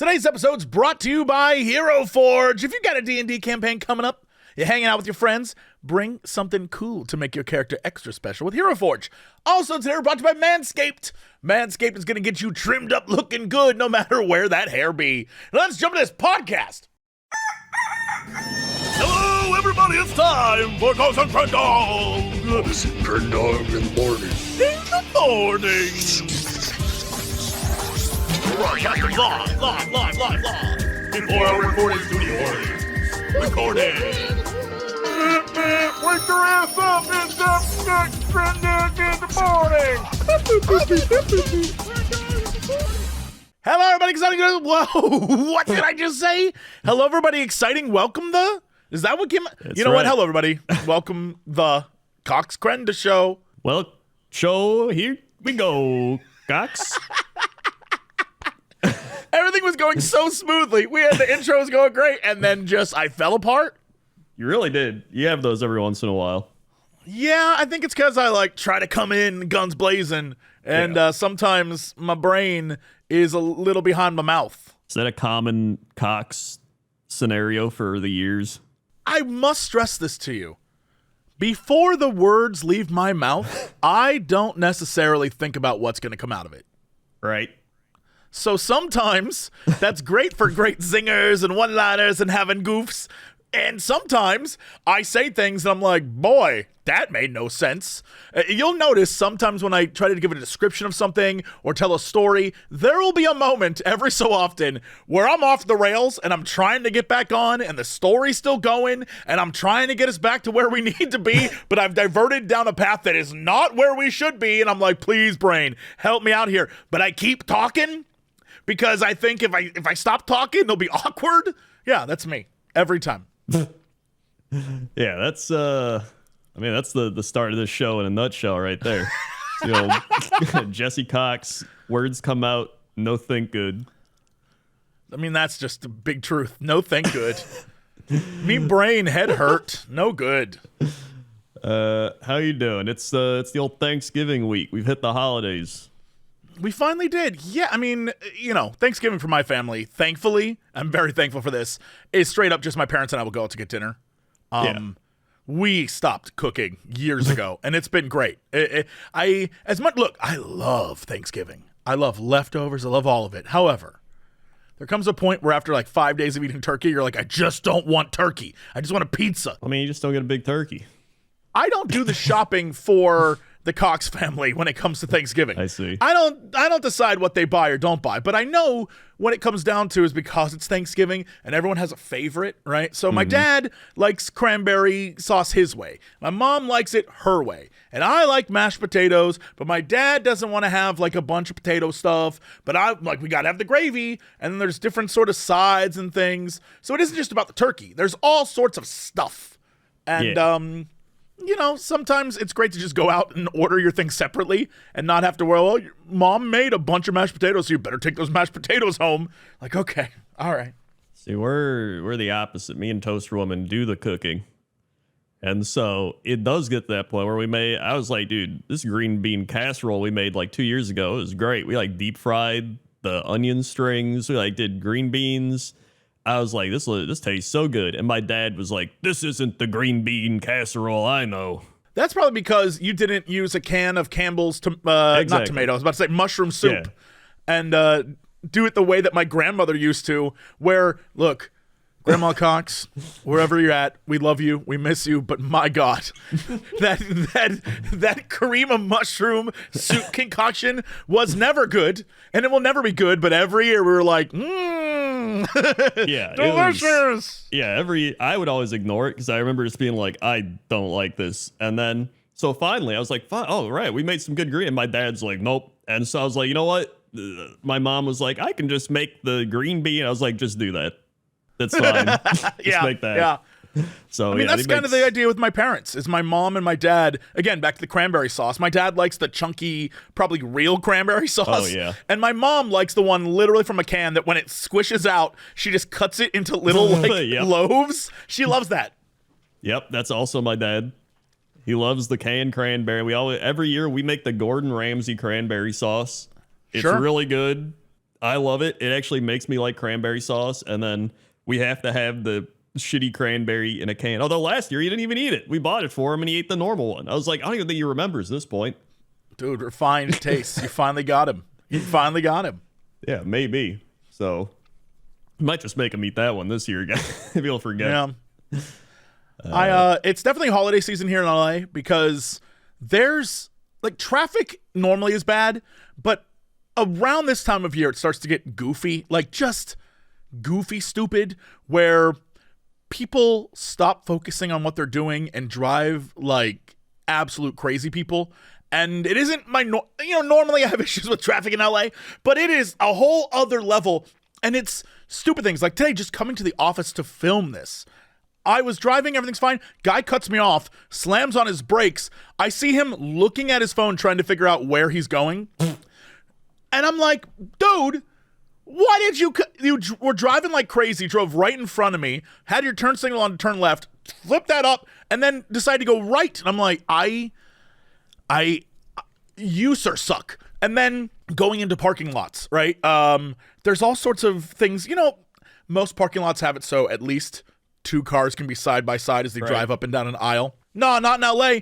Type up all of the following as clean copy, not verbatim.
Today's episode's brought to you by Hero Forge. If you've got a D&D campaign coming up, you're hanging out with your friends, bring something cool to make your character extra special with Hero Forge. Also today we're brought to you by Manscaped. Manscaped is going to get you trimmed up looking good no matter where that hair be. Now let's jump into this podcast. Hello everybody, it's time for Ghost and Crendor. This is Crendor in the morning. In the morning. Broadcasting live. Before our recording studio. Recording. Wake your ass up! It's the Crendor in the morning! Hello everybody, exciting. Whoa, what did I just say? Hello everybody, exciting. Welcome the. Is that what came? That's you know right. what? Hello everybody. Welcome the Cox Crendor show. Well, show, here we go, Cox. Everything was going so smoothly. We had the intro was going great, and then just I fell apart. You really did. You have those every once in a while. Yeah, I think it's because I try to come in guns blazing, and sometimes my brain is a little behind my mouth. Is that a common Cox scenario for the years? I must stress this to you. Before the words leave my mouth, I don't necessarily think about what's going to come out of it. Right. So sometimes that's great for great zingers and one-liners and having goofs. And sometimes I say things and I'm like, boy, that made no sense. You'll notice sometimes when I try to give a description of something or tell a story, there will be a moment every so often where I'm off the rails and I'm trying to get back on and the story's still going and I'm trying to get us back to where we need to be, but I've diverted down a path that is not where we should be. And I'm like, please, brain, help me out here. But I keep talking because I think if I stop talking, it'll be awkward. Yeah, that's me every time. Yeah, that's that's the start of this show in a nutshell right there. Jesse Cox, words come out, no think good. I mean, that's just the big truth. No thank good. Me brain, head hurt. No good. How you doing? It's the old Thanksgiving week. We've hit the holidays. We finally did. Yeah, I mean, Thanksgiving for my family, thankfully, I'm very thankful for this, is straight up just my parents and I will go out to get dinner. We stopped cooking years ago, and it's been great. I love Thanksgiving. I love leftovers. I love all of it. However, there comes a point where after 5 days of eating turkey, you're like, I just don't want turkey. I just want a pizza. I mean, you just don't get a big turkey. I don't do the shopping for the Cox family when it comes to Thanksgiving. I see. I don't decide what they buy or don't buy, but I know what it comes down to is because it's Thanksgiving and everyone has a favorite, right? So my dad likes cranberry sauce his way. My mom likes it her way. And I like mashed potatoes, but my dad doesn't want to have a bunch of potato stuff, but we got to have the gravy, and then there's different sort of sides and things. So it isn't just about the turkey. There's all sorts of stuff. And sometimes it's great to just go out and order your things separately and not have to worry, well, your mom made a bunch of mashed potatoes, so you better take those mashed potatoes home. Okay, all right. See, we're the opposite. Me and Toaster Woman do the cooking. And so it does get to that point where I was like, dude, this green bean casserole we made 2 years ago, it was great. We deep fried the onion strings. We did green beans. I was like, this tastes so good. And my dad was like, this isn't the green bean casserole I know. That's probably because you didn't use a can of Campbell's, not tomato, I was about to say mushroom soup, and do it the way that my grandmother used to, where, look, Grandma Cox, wherever you're at, we love you, we miss you, but my God, that cream of mushroom soup concoction was never good, and it will never be good, but every year we were like, yeah, delicious. I would always ignore it because I remember just being like, I don't like this. And then, so finally I was like, oh, right, we made some good green. And my dad's like, nope. And so I was like, you know what? My mom was like, I can just make the green bean. I was like, just do that. That's fine. Just make that. Yeah. So I mean, that's kind of the idea with my parents, is my mom and my dad, again, back to the cranberry sauce. My dad likes the chunky, probably real cranberry sauce. Oh, yeah. And my mom likes the one literally from a can that when it squishes out, she just cuts it into little Yep. loaves. She loves that. Yep, that's also my dad. He loves the canned cranberry. Every year we make the Gordon Ramsay cranberry sauce. It's Sure. really good. I love it. It actually makes me like cranberry sauce. And then we have to have the shitty cranberry in a can. Although last year he didn't even eat it. We bought it for him and he ate the normal one. I was like, I don't even think he remembers this point. Dude, refined taste. You finally got him. Yeah, maybe. So might just make him eat that one this year again. Maybe he'll forget. Yeah. It's definitely holiday season here in LA because there's like traffic normally is bad, but around this time of year it starts to get goofy, like just goofy stupid, where people stop focusing on what they're doing and drive like absolute crazy people. And it isn't normally I have issues with traffic in LA, but it is a whole other level. And it's stupid things like today, just coming to the office to film this. I was driving, everything's fine. Guy cuts me off, slams on his brakes. I see him looking at his phone, trying to figure out where he's going. And I'm like, dude, why did you were driving like crazy, drove right in front of me, had your turn signal on to turn left, flipped that up, and then decided to go right. And I'm like, you sir suck. And then going into parking lots, right? There's all sorts of things, most parking lots have it so at least 2 cars can be side by side as they drive up and down an aisle. No, not in LA.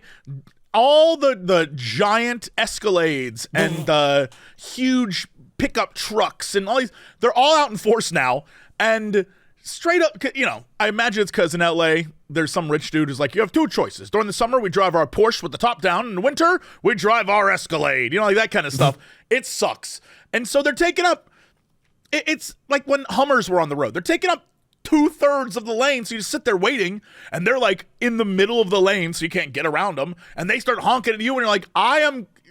All the giant Escalades and the huge pickup trucks and all these, they're all out in force now. And straight up, I imagine it's because in LA, there's some rich dude who's like, you have 2 choices. During the summer, we drive our Porsche with the top down. In the winter, we drive our Escalade. Like that kind of stuff. It sucks. And so they're taking up, it's like when Hummers were on the road. They're taking up 2/3 of the lane, so you just sit there waiting, and they're like in the middle of the lane, so you can't get around them, and they start honking at you, and you're like,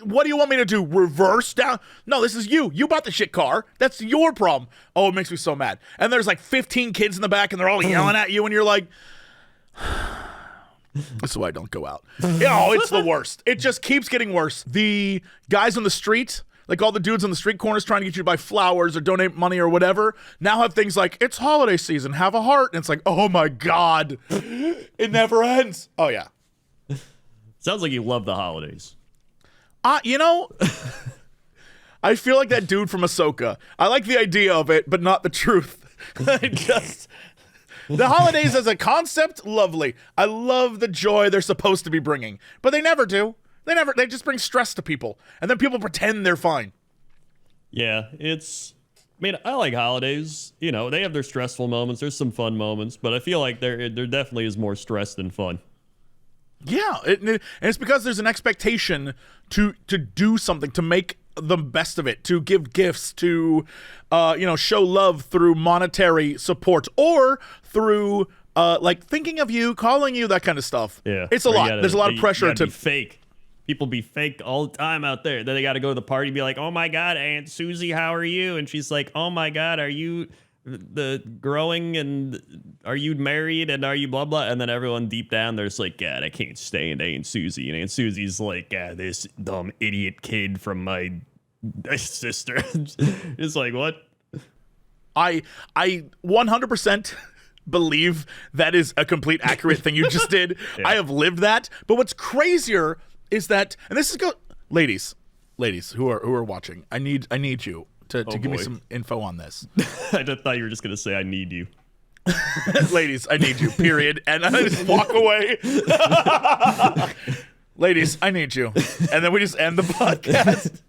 what do you want me to do, reverse down? No, this is you bought the shit car, that's your problem. Oh, it makes me so mad. And there's like 15 kids in the back, and they're all yelling at you, and you're like, this is why I don't go out. It's the worst. It just keeps getting worse. The guys on the street, like all the dudes on the street corners trying to get you to buy flowers or donate money or whatever, now have things like, it's holiday season, have a heart. And it's like, oh my God, it never ends. Oh yeah. Sounds like you love the holidays. I feel like that dude from Ahsoka. I like the idea of it, but not the truth. The holidays as a concept, lovely. I love the joy they're supposed to be bringing, but they never do. They just bring stress to people, and then people pretend they're fine. Yeah, I like holidays. They have their stressful moments. There's some fun moments, but I feel like there definitely is more stress than fun. Yeah, and it's because there's an expectation to do something, to make the best of it, to give gifts, to show love through monetary support or through like thinking of you, calling you, that kind of stuff. Yeah, it's a lot. There's a lot of pressure to be fake. People be fake all the time out there. Then they got to go to the party and be like, oh my God, Aunt Susie, how are you? And she's like, oh my God, are you the growing and are you married and are you blah, blah? And then everyone deep down, they're just like, God, I can't stand Aunt Susie. And Aunt Susie's like, this dumb idiot kid from my sister. It's like, what? I 100% believe that is a complete accurate thing you just did. Yeah. I have lived that. But what's crazier is that, and this is ladies who are watching, I need you to give me some info on this. I just thought you were just gonna say I need you. Ladies, I need you, period. And I just walk away. Ladies, I need you. And then we just end the podcast.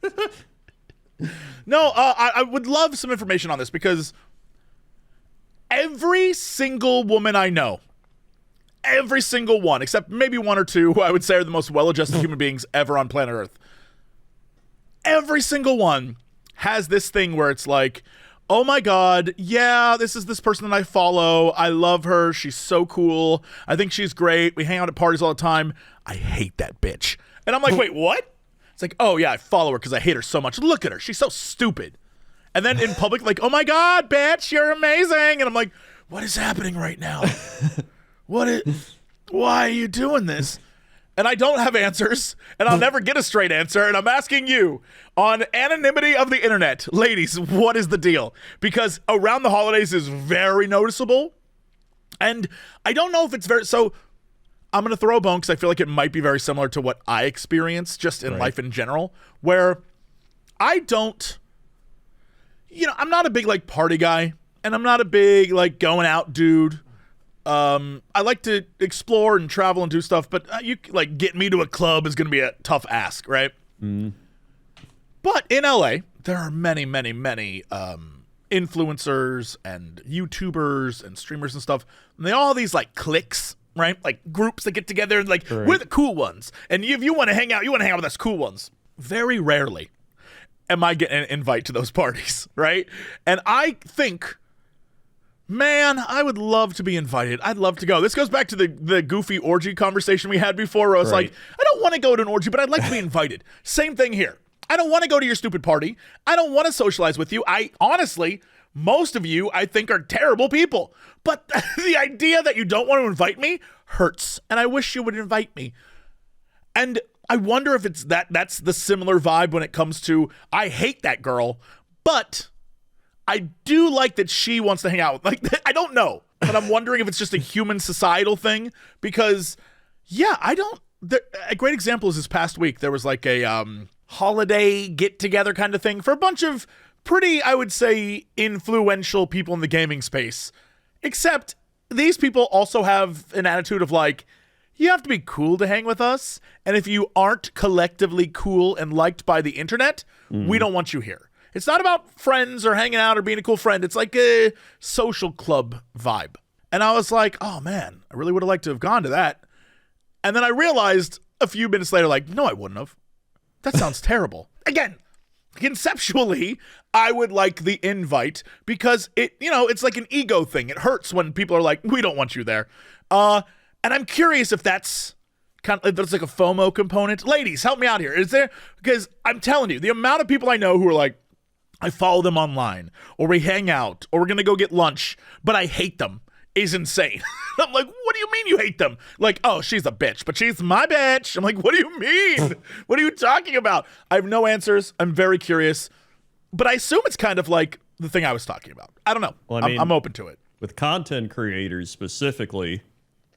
No, I would love some information on this because every single woman I know, every single one, except maybe 1 or 2 who I would say are the most well-adjusted human beings ever on planet Earth. Every single one has this thing where it's like, oh my God, yeah, this is this person that I follow. I love her. She's so cool. I think she's great. We hang out at parties all the time. I hate that bitch. And I'm like, wait, what? It's like, oh yeah, I follow her because I hate her so much. Look at her. She's so stupid. And then in public, like, oh my God, bitch, you're amazing. And I'm like, what is happening right now? Why are you doing this? And I don't have answers, and I'll never get a straight answer, and I'm asking you, on anonymity of the internet, ladies, what is the deal? Because around the holidays is very noticeable, and I don't know if it's so I'm going to throw a bone because I feel like it might be very similar to what I experience just in life in general, where I don't, I'm not a big like party guy, and I'm not a big like going out dude. I like to explore and travel and do stuff, but you like get me to a club is going to be a tough ask, right? Mm. But in LA, there are many, many, many influencers and YouTubers and streamers and stuff. And they all have these like cliques, right? Like groups that get together and like, we're the cool ones. And if you want to hang out, with us cool ones. Very rarely am I getting an invite to those parties, right? And I think, man, I would love to be invited. I'd love to go. This goes back to the goofy orgy conversation we had before, where I was like, I don't want to go to an orgy, but I'd like to be invited. Same thing here. I don't want to go to your stupid party. I don't want to socialize with you. Honestly, most of you, I think, are terrible people. But the idea that you don't want to invite me hurts. And I wish you would invite me. And I wonder if it's that's the similar vibe when it comes to, I hate that girl, but I do like that she wants to hang out. Like, I don't know, but I'm wondering if it's just a human societal thing, because a great example is this past week. There was like a holiday get together kind of thing for a bunch of pretty, I would say, influential people in the gaming space, except these people also have an attitude of like, you have to be cool to hang with us. And if you aren't collectively cool and liked by the internet, we don't want you here. It's not about friends or hanging out or being a cool friend. It's like a social club vibe. And I was like, oh man, I really would have liked to have gone to that. And then I realized a few minutes later, like, no, I wouldn't have. That sounds terrible. Again, conceptually, I would like the invite because it's like an ego thing. It hurts when people are like, we don't want you there. And I'm curious if that's there's like a FOMO component. Ladies, help me out here. Is there? Because I'm telling you, the amount of people I know who are like, I follow them online, or we hang out, or we're going to go get lunch, but I hate them, is insane. I'm like, what do you mean you hate them? Like, oh, she's a bitch, but she's my bitch. I'm like, what do you mean? What are you talking about? I have no answers. I'm very curious, but I assume it's kind of like the thing I was talking about. I don't know. Well, I'm open to it. With content creators specifically,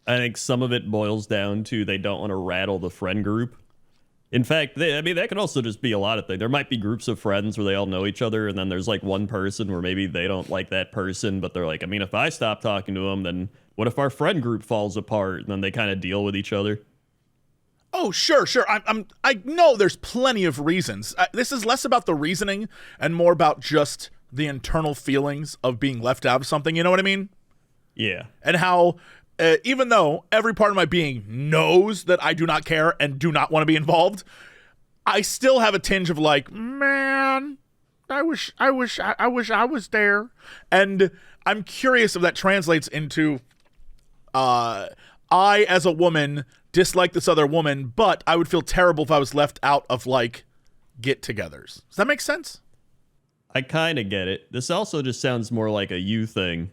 I think some of it boils down to they don't want to rattle the friend group. In fact, that could also just be a lot of things. There might be groups of friends where they all know each other, and then there's like one person where maybe they don't like that person, but they're like, if I stop talking to them, then what if our friend group falls apart? And then they kind of deal with each other. Oh, sure. I know there's plenty of reasons. This is less about the reasoning and more about just the internal feelings of being left out of something. You know what I mean? Yeah. And how even though every part of my being knows that I do not care and do not want to be involved, I still have a tinge of like, man, I wish I was there. And I'm curious if that translates into I, as a woman, dislike this other woman, but I would feel terrible if I was left out of like get-togethers. Does that make sense? I kind of get it. This also just sounds more like a you thing.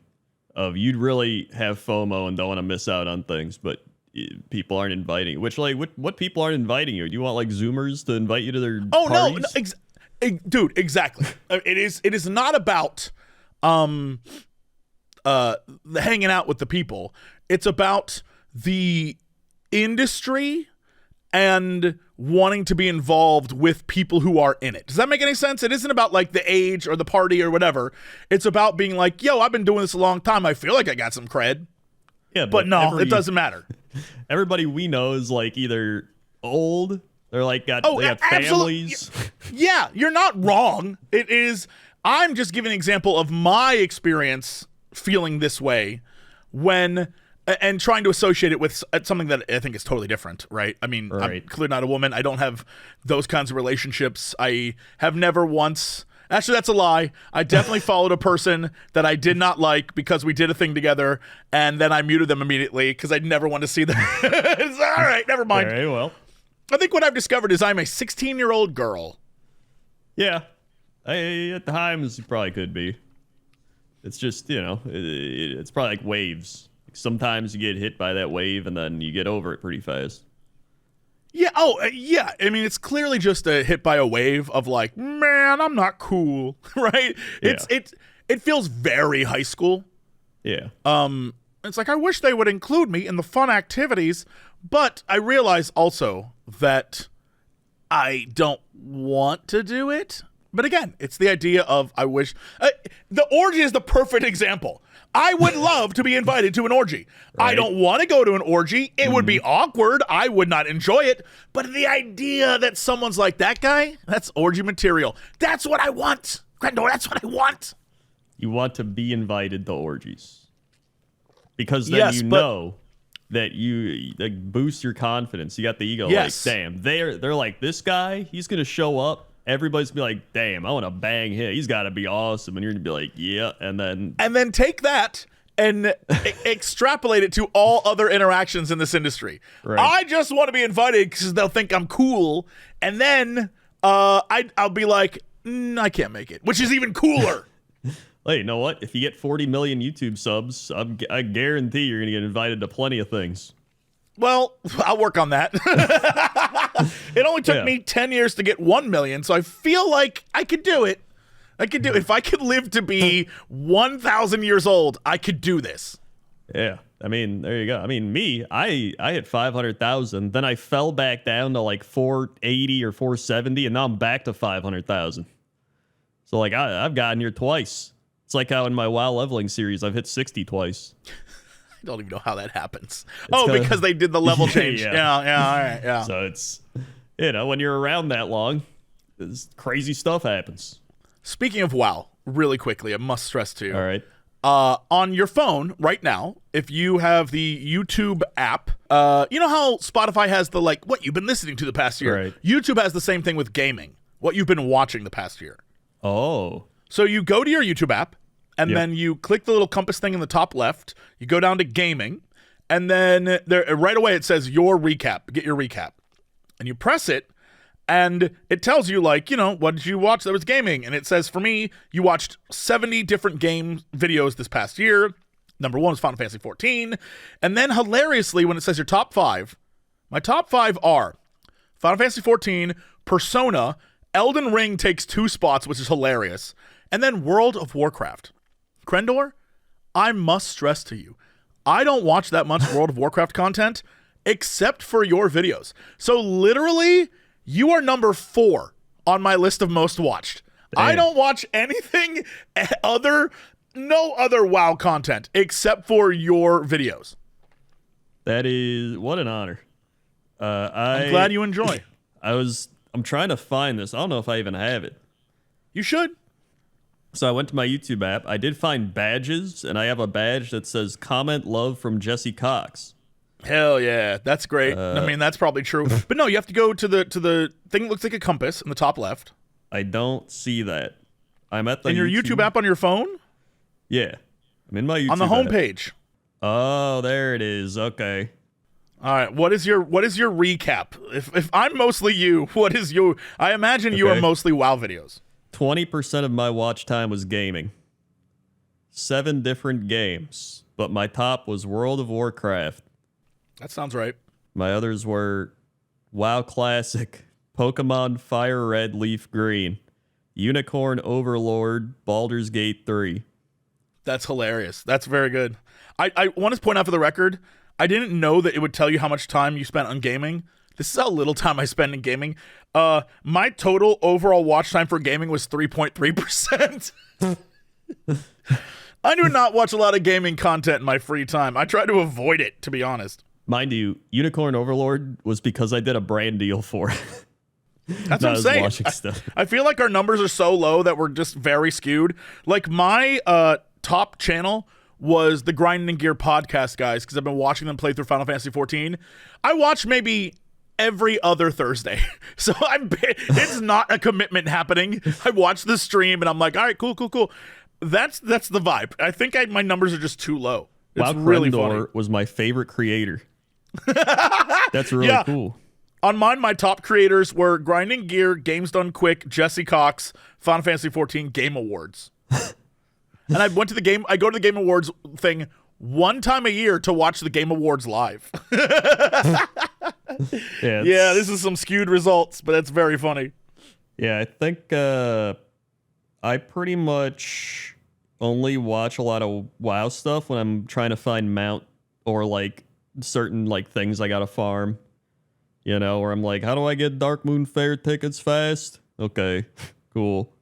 Of you'd really have FOMO and don't want to miss out on things, but people aren't inviting you. Which, like, what people aren't inviting you? Do you want, like, Zoomers to invite you to their parties? No, dude, exactly. It is not about hanging out with the people. It's about the industry and wanting to be involved with people who are in it. Does that make any sense? It isn't about like the age or the party or whatever. It's about being like, yo, I've been doing this a long time. I feel like I got some cred. Yeah, but no, it doesn't matter. Everybody we know is like either old, they're like they have families. Yeah, you're not wrong. It is. I'm just giving an example of my experience feeling this way when. And trying to associate it with something that I think is totally different, right? I mean, I'm clearly not a woman. I don't have those kinds of relationships. I have never once... Actually, that's a lie. I definitely followed a person that I did not like because we did a thing together, and then I muted them immediately because I never wanted to see them. It's all right, never mind. Very well. I think what I've discovered is I'm a 16-year-old girl. Yeah. At times, you probably could be. It's just, it's probably like waves. Sometimes you get hit by that wave and then you get over it pretty fast. Yeah. Oh, yeah. I mean, it's clearly just a hit by a wave of like, man, I'm not cool, right? Yeah. It feels very high school. Yeah. It's like I wish they would include me in the fun activities, but I realize also that I don't want to do it. But again, it's the idea of I wish the orgy is the perfect example. I would love to be invited to an orgy. Right. I don't want to go to an orgy. It would be awkward. I would not enjoy it. But the idea that someone's like, that guy, that's orgy material. That's what I want. Crendor, that's what I want. You want to be invited to orgies. Because then know that you boost your confidence. You got the ego. Yes. Like, damn, they're like, this guy, he's going to show up. Everybody's gonna be like, damn, I want to bang him. He's got to be awesome. And you're going to be like, yeah. And then take that and extrapolate it to all other interactions in this industry. Right. I just want to be invited because they'll think I'm cool. And then I'll be like, I can't make it, which is even cooler. Hey, you know what? If you get 40 million YouTube subs, I guarantee you're going to get invited to plenty of things. Well, I'll work on that. It only took me 10 years to get 1 million, so I feel like I could do it. If I could live to be 1,000 years old, I could do this. Yeah. I mean, there you go. I mean, I hit 500,000, then I fell back down to like 480 or 470, and now I'm back to 500,000. So, like, I've gotten here twice. It's like how in my WoW leveling series, I've hit 60 twice. I don't even know how that happens. Because they did the level change. Yeah, all right, yeah. So it's, when you're around that long, this crazy stuff happens. Speaking of WoW, really quickly, I must stress to you. All right. On your phone right now, if you have the YouTube app, you know how Spotify has the, like, what you've been listening to the past year? Right. YouTube has the same thing with gaming, what you've been watching the past year. Oh. So you go to your YouTube app, and then you click the little compass thing in the top left. You go down to gaming, and then there right away it says your recap. Get your recap. And you press it, and it tells you, like, what did you watch that was gaming? And it says, for me, you watched 70 different game videos this past year. Number 1 was Final Fantasy 14. And then, hilariously, when it says your top 5, my top 5 are Final Fantasy 14, Persona, Elden Ring takes 2 spots, which is hilarious, and then World of Warcraft. Crendor, I must stress to you, I don't watch that much World of Warcraft content except for your videos. So literally, you are number 4 on my list of most watched. Damn. I don't watch anything no other WoW content except for your videos. That is, what an honor. I'm glad you enjoy. I'm trying to find this. I don't know if I even have it. You should. So I went to my YouTube app. I did find badges, and I have a badge that says "Comment Love from Jesse Cox." Hell yeah, that's great. I mean, that's probably true. But no, you have to go to the thing that looks like a compass in the top left. I don't see that. I'm at the your YouTube app on your phone? Yeah, I'm in my YouTube on the homepage. Oh, there it is. Okay. All right. What is your recap? If I'm mostly you, what is your? I imagine you are mostly WoW videos. 20% of my watch time was gaming. 7 different games, but my top was World of Warcraft. That sounds right. My others were WoW Classic, Pokemon Fire Red, Leaf Green, Unicorn Overlord, Baldur's Gate 3. That's hilarious. That's very good. I want to point out for the record, I didn't know that it would tell you how much time you spent on gaming. This is how little time I spend in gaming. My total overall watch time for gaming was 3.3%. I do not watch a lot of gaming content in my free time. I try to avoid it, to be honest. Mind you, Unicorn Overlord was because I did a brand deal for it. That's what I'm saying. I feel like our numbers are so low that we're just very skewed. Like, my top channel was the Grind and Gear podcast guys, because I've been watching them play through Final Fantasy 14. I watch maybe every other Thursday. So it's not a commitment happening. I watch the stream and I'm like, all right, cool. That's the vibe. I think my numbers are just too low. It's really funny. Crendor was my favorite creator. That's really cool. On mine, my top creators were Grinding Gear, Games Done Quick, Jesse Cox, Final Fantasy 14 Game Awards. And I go to the Game Awards thing one time a year to watch the Game Awards live. Yeah, this is some skewed results, but that's very funny. Yeah, I think I pretty much only watch a lot of WoW stuff when I'm trying to find mount or like certain like things I gotta farm. Or I'm like, how do I get Dark Moon Fair tickets fast? Okay, cool.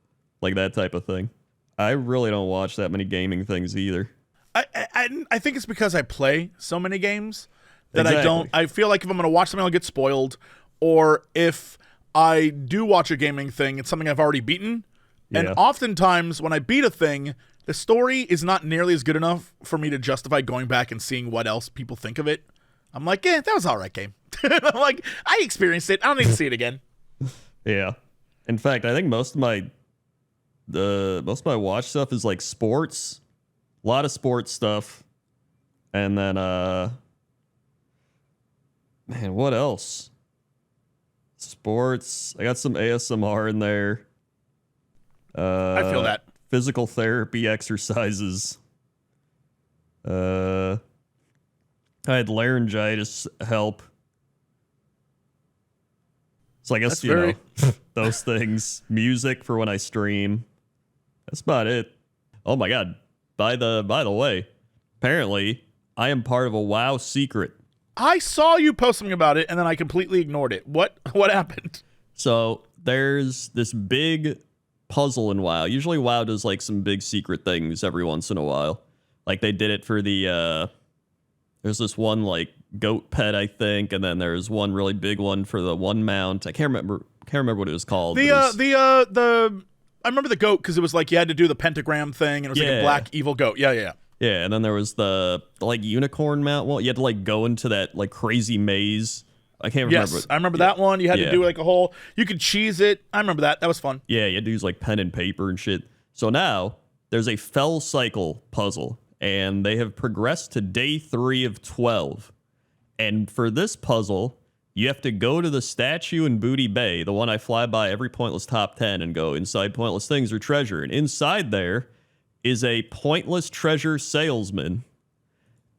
like that type of thing. I really don't watch that many gaming things either. I think it's because I play so many games that Exactly. I feel like if I'm going to watch something, I'll get spoiled. Or if I do watch a gaming thing, it's something I've already beaten. And Yeah. oftentimes when I beat a thing, the story is not nearly as good enough for me to justify going back and seeing what else people think of it. I'm like, that was all right game. I'm like, I experienced it. I don't need to see it again. Yeah. In fact, I think most of my watch stuff is like sports. A lot of sports stuff. And then man, what else? Sports. I got some ASMR in there. I feel that. Physical therapy exercises. I had laryngitis help. So I guess, That's those things. Music for when I stream. That's about it. Oh my god. By the way, apparently I am part of a WoW secret. I saw you post something about it, and then I completely ignored it. What happened? So there's this big puzzle in WoW. Usually WoW does like some big secret things every once in a while. Like they did it for the there's this one like goat pet, I think, and then there's one really big one for the one mount. I can't remember what it was called. I remember the goat because it was like you had to do the pentagram thing, and it was like a Yeah. black evil goat. Yeah. Yeah, and then there was the like unicorn mount one. You had to like go into that like crazy maze. I can't remember. Yes, I remember that one. You had to Yeah. do like a whole. You could cheese it. I remember that. That was fun. Yeah, you had to use like pen and paper and shit. So now there's a fell cycle puzzle, and they have progressed to day 3 of 12. And for this puzzle, you have to go to the statue in Booty Bay, the one I fly by every pointless top 10, and go inside pointless things or treasure. And inside there is a pointless treasure salesman.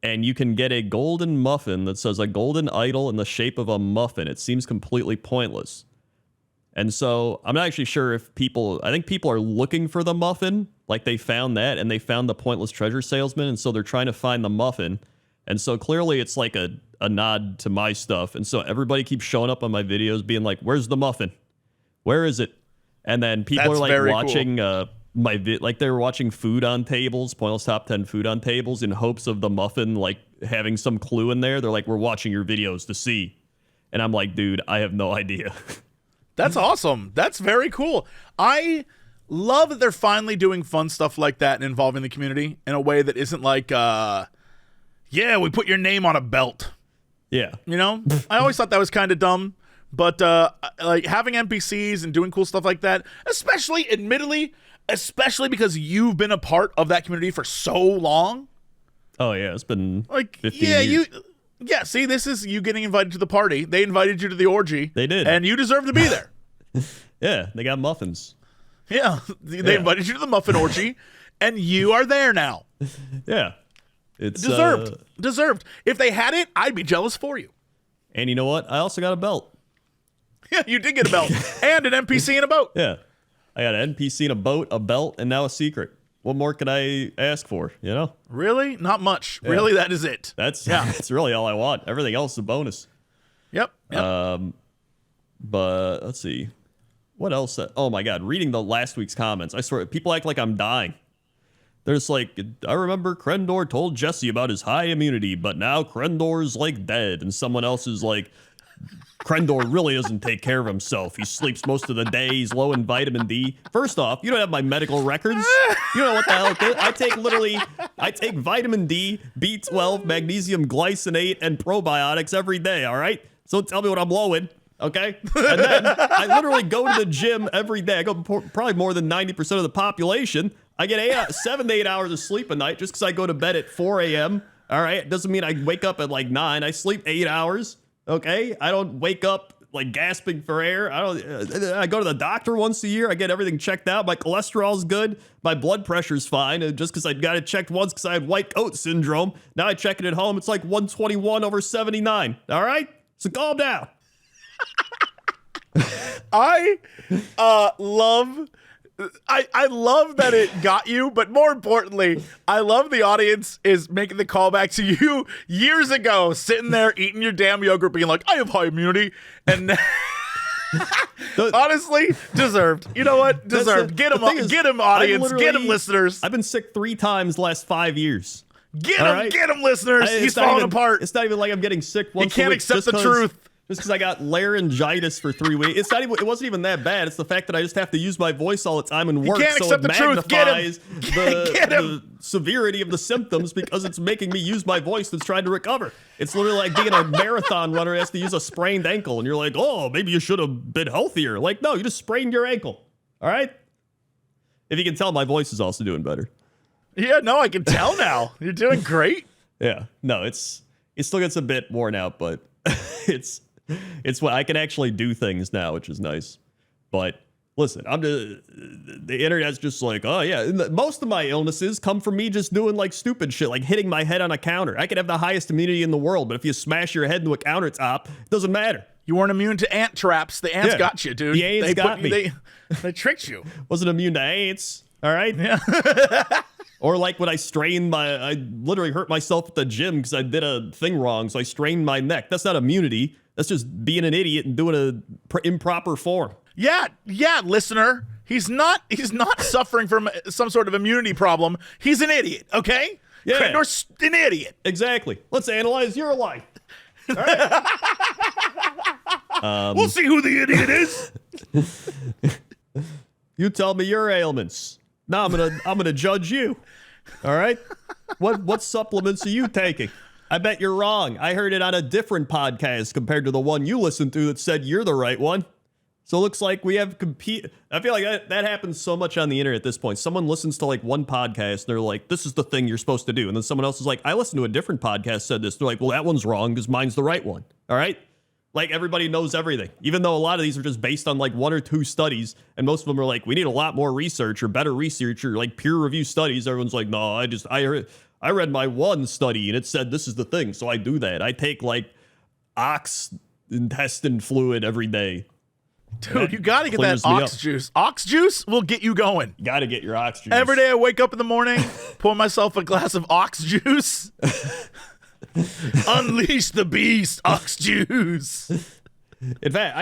And you can get a golden muffin that says a golden idol in the shape of a muffin. It seems completely pointless. And so I'm not actually sure if I think people are looking for the muffin, like they found that, and they found the pointless treasure salesman, and so they're trying to find the muffin. And so clearly it's like a nod to my stuff. And so everybody keeps showing up on my videos being like, where's the muffin? Where is it? And then people That's are like very watching like they were watching food on tables, pointless top 10 food on tables, in hopes of the muffin like having some clue in there. They're like, we're watching your videos to see. And I'm like, dude, I have no idea. That's awesome. That's very cool. I love that they're finally doing fun stuff like that and involving the community in a way that isn't like, we put your name on a belt. Yeah. You know, I always thought that was kind of dumb, but like having NPCs and doing cool stuff like that, especially because you've been a part of that community for so long. Oh yeah, it's been Like, 15 yeah, years. see, this is you getting invited to the party. They invited you to the orgy. They did. And you deserve to be there. Yeah, they got muffins. Yeah, they Yeah. invited you to the muffin orgy, and you are there now. Yeah. It's Deserved. If they had it, I'd be jealous for you. And you know what? I also got a belt. Yeah, you did get a belt and an NPC in a boat. Yeah. I got an NPC in a boat, a belt, and now a secret. What more could I ask for, you know? Really? Not much. Yeah. Really, that is it. That's really all I want. Everything else is a bonus. Yep. But let's see. What else? Oh my God. Reading the last week's comments. I swear, people act like I'm dying. They're just like, I remember Crendor told Jesse about his high immunity, but now Crendor's like dead. And someone else is like, Crendor really doesn't take care of himself. He sleeps most of the day. He's low in vitamin D. First off, you don't have my medical records. You don't know what the hell it is. I take vitamin D, B12, magnesium glycinate, and probiotics every day, all right? So don't tell me what I'm low in, okay? And then I literally go to the gym every day. I go probably more than 90% of the population. I get 7 to 8 hours of sleep a night just because I go to bed at 4 a.m., all right? It doesn't mean I wake up at like 9. I sleep 8 hours. Okay, I don't wake up like gasping for air. I go to the doctor once a year. I get everything checked out. My cholesterol's good. My blood pressure's fine. And just because I got it checked once because I had white coat syndrome, now I check it at home. It's like 121/79. All right, so calm down. I love that it got you, but more importantly, I love the audience is making the callback to you years ago, sitting there eating your damn yogurt, being like, I have high immunity. And Honestly, deserved. You know what? Deserved. Get him, audience. Get him, listeners. I've been sick 3 times the last 5 years. Get him, listeners. He's falling apart. It's not even like I'm getting sick once He can't a week. accept the truth. Just because I got laryngitis for 3 weeks. It wasn't even that bad. It's the fact that I just have to use my voice all the time and work, so it magnifies the severity of the symptoms because it's making me use my voice that's trying to recover. It's literally like being a marathon runner who has to use a sprained ankle, and you're like, oh, maybe you should have been healthier. Like, no, you just sprained your ankle. All right? If you can tell, my voice is also doing better. Yeah, no, I can tell now. You're doing great. Yeah. No, it still gets a bit worn out, but it's what I can actually do things now, which is nice. But listen, the internet's just like, oh yeah. And most of my illnesses come from me just doing like stupid shit, like hitting my head on a counter. I could have the highest immunity in the world, but if you smash your head into a countertop, it doesn't matter. You weren't immune to ant traps. The ants got you, dude. The ants got me. They tricked you. Wasn't immune to ants. All right. Yeah. Or like when I literally hurt myself at the gym because I did a thing wrong, so I strained my neck. That's not immunity. That's just being an idiot and doing a improper form. Yeah, listener. He's not suffering from some sort of immunity problem. He's an idiot, okay? Yeah. Crendor's an idiot. Exactly. Let's analyze your life. All right. We'll see who the idiot is. You tell me your ailments. Now I'm gonna judge you. All right? What supplements are you taking? I bet you're wrong. I heard it on a different podcast compared to the one you listened to that said you're the right one. So it looks like we have I feel like that happens so much on the internet at this point. Someone listens to like one podcast and they're like, this is the thing you're supposed to do. And then someone else is like, I listened to a different podcast said this. They're like, well, that one's wrong because mine's the right one. All right? Like everybody knows everything, even though a lot of these are just based on like 1 or 2 studies. And most of them are like, we need a lot more research or better research or like peer review studies. Everyone's like, no, I read my one study and it said this is the thing. So I do that. I take like ox intestine fluid every day. Dude, you got to get that ox juice. Ox juice will get you going. You got to get your ox juice. Every day I wake up in the morning, pour myself a glass of ox juice. Unleash the beast, ox juice. In fact,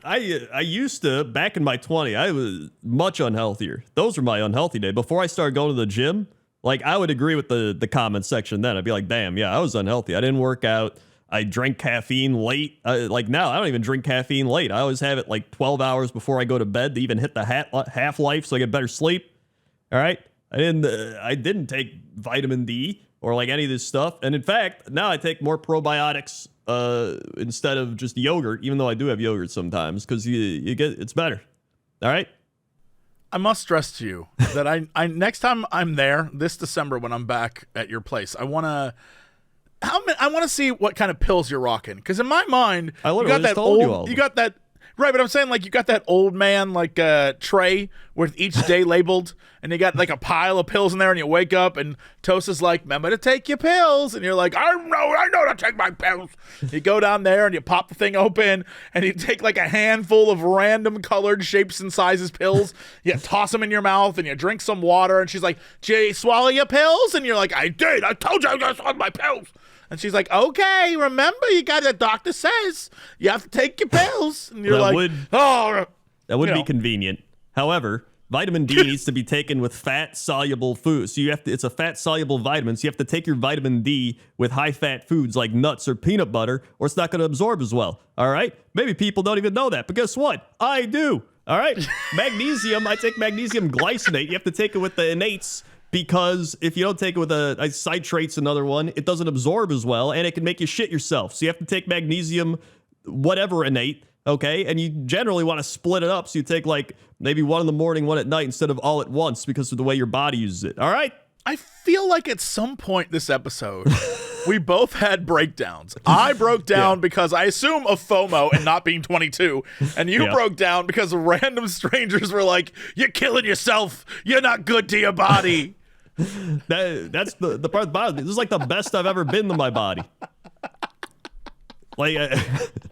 I used to, back in my 20s, I was much unhealthier. Those were my unhealthy days. Before I started going to the gym, like I would agree with the comment section then. I'd be like, damn, yeah, I was unhealthy. I didn't work out. I drank caffeine late. Like now, I don't even drink caffeine late. I always have it like 12 hours before I go to bed to even hit the half-life so I get better sleep. All right? I didn't take vitamin D or like any of this stuff. And in fact, now I take more probiotics instead of just yogurt, even though I do have yogurt sometimes, because it's better. All right? I must stress to you that I next time I'm there this December when I'm back at your place, I want to see what kind of pills you're rocking, because in my mind, you got that right, but I'm saying like you got that old man like tray with each day labeled, and you got like a pile of pills in there, and you wake up and Toast is like, remember to take your pills, and you're like, I know to take my pills. You go down there and you pop the thing open, and you take like a handful of random colored shapes and sizes pills, you toss them in your mouth, and you drink some water, and she's like, did you swallow your pills? And you're like, I did, I told you I just swallowed my pills. And she's like, okay, remember, the doctor says you have to take your pills. And you're that would be convenient. However, vitamin D needs to be taken with fat-soluble foods. So it's a fat-soluble vitamin, so you have to take your vitamin D with high-fat foods like nuts or peanut butter, or it's not going to absorb as well. All right? Maybe people don't even know that, but guess what? I do. All right? Magnesium, I take magnesium glycinate. You have to take it with the innates, because if you don't take it with a citrate's another one, it doesn't absorb as well, and it can make you shit yourself. So you have to take magnesium, whatever innate, okay? And you generally want to split it up, so you take like maybe one in the morning, one at night, instead of all at once because of the way your body uses it, all right? I feel like at some point this episode, we both had breakdowns. I broke down because I assume of FOMO and not being 22, and you broke down because random strangers were like, you're killing yourself. You're not good to your body. That's the part about it. This is like the best I've ever been to my body. Like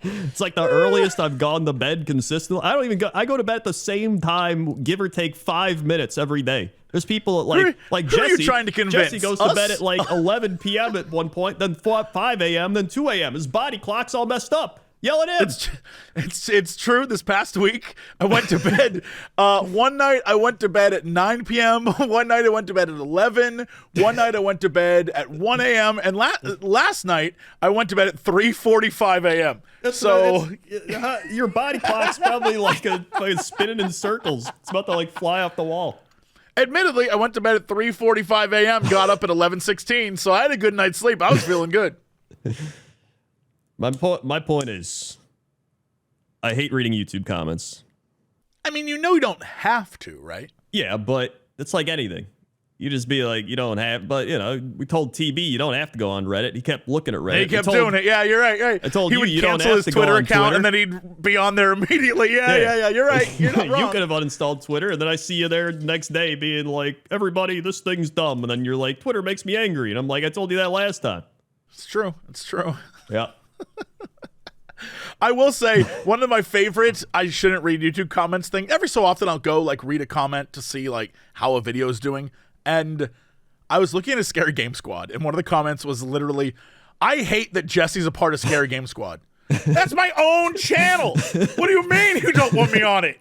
it's like the earliest I've gone to bed consistently. I go to bed at the same time, give or take 5 minutes every day. There's people like Jesse. Who are you trying to convince? Jesse goes to bed at like 11 p.m. at one point, then 5 a.m., then 2 a.m. His body clock's all messed up. Yell it in. It's true. This past week, I went to bed. One night I went to bed at 9 p.m. One night I went to bed at 11. One night I went to bed at 1 a.m. And last night I went to bed at 3:45 a.m. So your body clock's probably like spinning in circles. It's about to like fly off the wall. Admittedly, I went to bed at 3:45 a.m. Got up at 11:16. So I had a good night's sleep. I was feeling good. My point is, I hate reading YouTube comments. I mean, you don't have to, right? Yeah, but it's like anything. You just be like, you don't have, but we told TB you don't have to go on Reddit. He kept looking at Reddit. He kept doing it. Yeah, you're right. I told he you would you cancel don't have his to Twitter go on account Twitter. and then he'd be on there immediately. Yeah. You're right. You're not wrong. You could have uninstalled Twitter, and then I see you there next day being like, everybody, this thing's dumb. And then you're like, Twitter makes me angry. And I'm like, I told you that last time. It's true. Yeah. I will say one of my favorite I shouldn't read YouTube comments thing. Every so often I'll go like read a comment to see like how a video is doing. And I was looking at a Scary Game Squad, and one of the comments was literally, I hate that Jesse's a part of Scary Game Squad. That's my own channel. What do you mean you don't want me on it?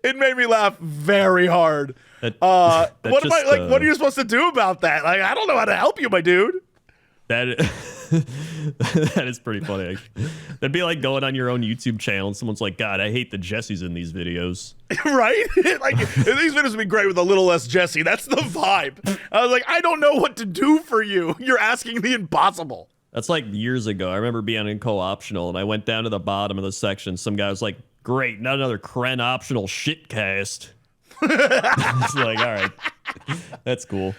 It made me laugh very hard. What are you supposed to do about that? Like, I don't know how to help you, my dude. That is pretty funny, actually. That'd be like going on your own YouTube channel and someone's like, God, I hate the Jessies in these videos. Right? Like, these videos would be great with a little less Jesse. That's the vibe. I was like, I don't know what to do for you. You're asking the impossible. That's like years ago. I remember being in co-optional, and I went down to the bottom of the section. Some guy was like, great, not another Kren optional shitcast. It's like, all right, that's cool.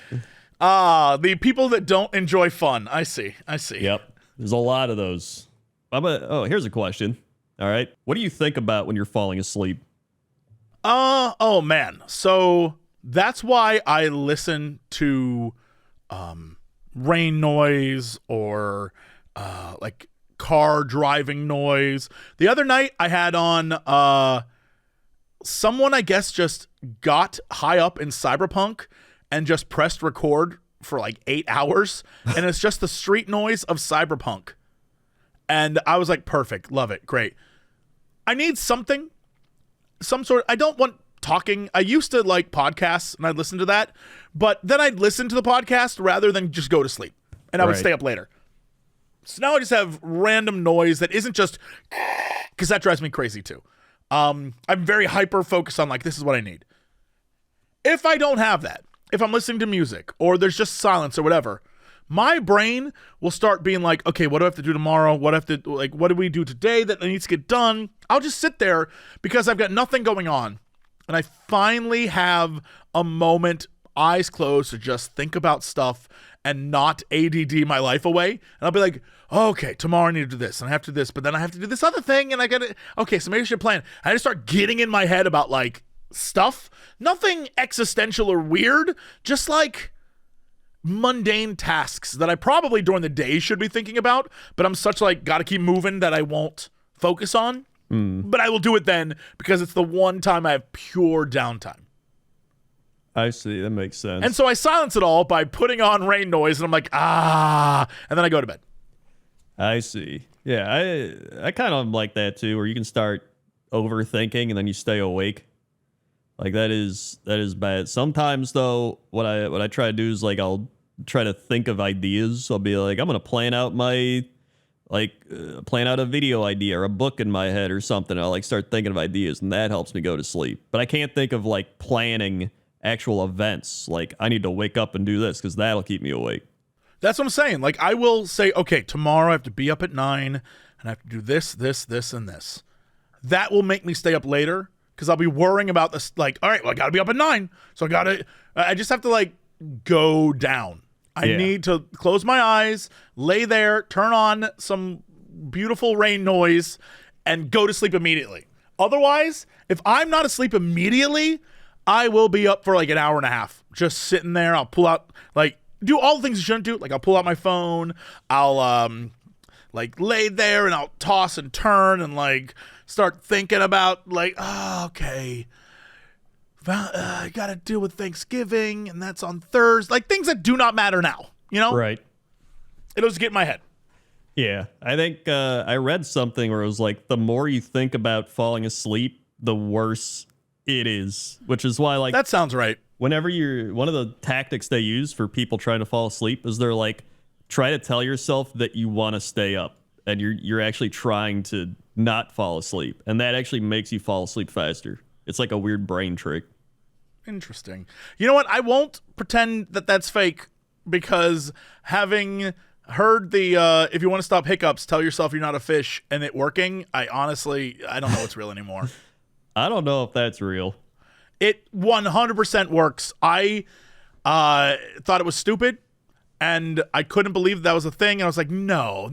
The people that don't enjoy fun. I see. Yep. There's a lot of those. Here's a question. All right. What do you think about when you're falling asleep? Oh man. So that's why I listen to rain noise or like car driving noise. The other night I had on someone I guess just got high up in Cyberpunk and just pressed record for like 8 hours, and it's just the street noise of Cyberpunk. And I was like, perfect, love it, great. I need some sort. I don't want talking. I used to like podcasts and I'd listen to that, but then I'd listen to the podcast rather than just go to sleep, and I would stay up later. So now I just have random noise that isn't just because that drives me crazy too. I'm very hyper focused on like, this is what I need. If I don't have that, if I'm listening to music or there's just silence or whatever, my brain will start being like, okay, what do I have to do tomorrow? What do we do today that needs to get done? I'll just sit there because I've got nothing going on. And I finally have a moment, eyes closed, to just think about stuff and not ADD my life away. And I'll be like, okay, tomorrow I need to do this and I have to do this, but then I have to do this other thing and I got to, okay, so maybe I should plan. I just start getting in my head about like stuff, nothing existential or weird, just like mundane tasks that I probably during the day should be thinking about, but I'm such like got to keep moving that I won't focus on. But I will do it then because it's the one time I have pure downtime. I see. That makes sense. And so I silence it all by putting on rain noise, and I'm like, and then I go to bed. I see. Yeah, I kind of like that too, where you can start overthinking and then you stay awake. Like that is bad. Sometimes though, what I try to do is like I'll try to think of ideas. I'll be like, I'm gonna plan out a video idea or a book in my head or something. I'll like start thinking of ideas, and that helps me go to sleep. But I can't think of like planning actual events. Like I need to wake up and do this because that'll keep me awake. That's what I'm saying. Like I will say, okay, tomorrow I have to be up at 9 and I have to do this, and this. That will make me stay up later because I'll be worrying about this. Like, all right, well, I got to be up at 9. So I just have to like go down. I need to close my eyes, lay there, turn on some beautiful rain noise, and go to sleep immediately. Otherwise, if I'm not asleep immediately, I will be up for like an hour and a half, just sitting there. I'll pull out, like, do all the things you shouldn't do. Like, I'll pull out my phone. I'll, like, lay there and I'll toss and turn and, like, start thinking about, like, oh, okay. I got to deal with Thanksgiving, and that's on Thursday. Like, things that do not matter now, you know? Right. It'll just get in my head. Yeah, I think I read something where it was like the more you think about falling asleep, the worse it is. Which is why, like, That sounds right. whenever one of the tactics they use for people trying to fall asleep is they're like, try to tell yourself that you want to stay up and you're actually trying to not fall asleep, and that actually makes you fall asleep faster. It's like a weird brain trick. Interesting. You know what? I won't pretend that that's fake, because having heard the if you want to stop hiccups, tell yourself you're not a fish, and it working, I don't know what's real anymore. I don't know if that's real. It 100% works. I thought it was stupid, and I couldn't believe that was a thing. And I was like, no,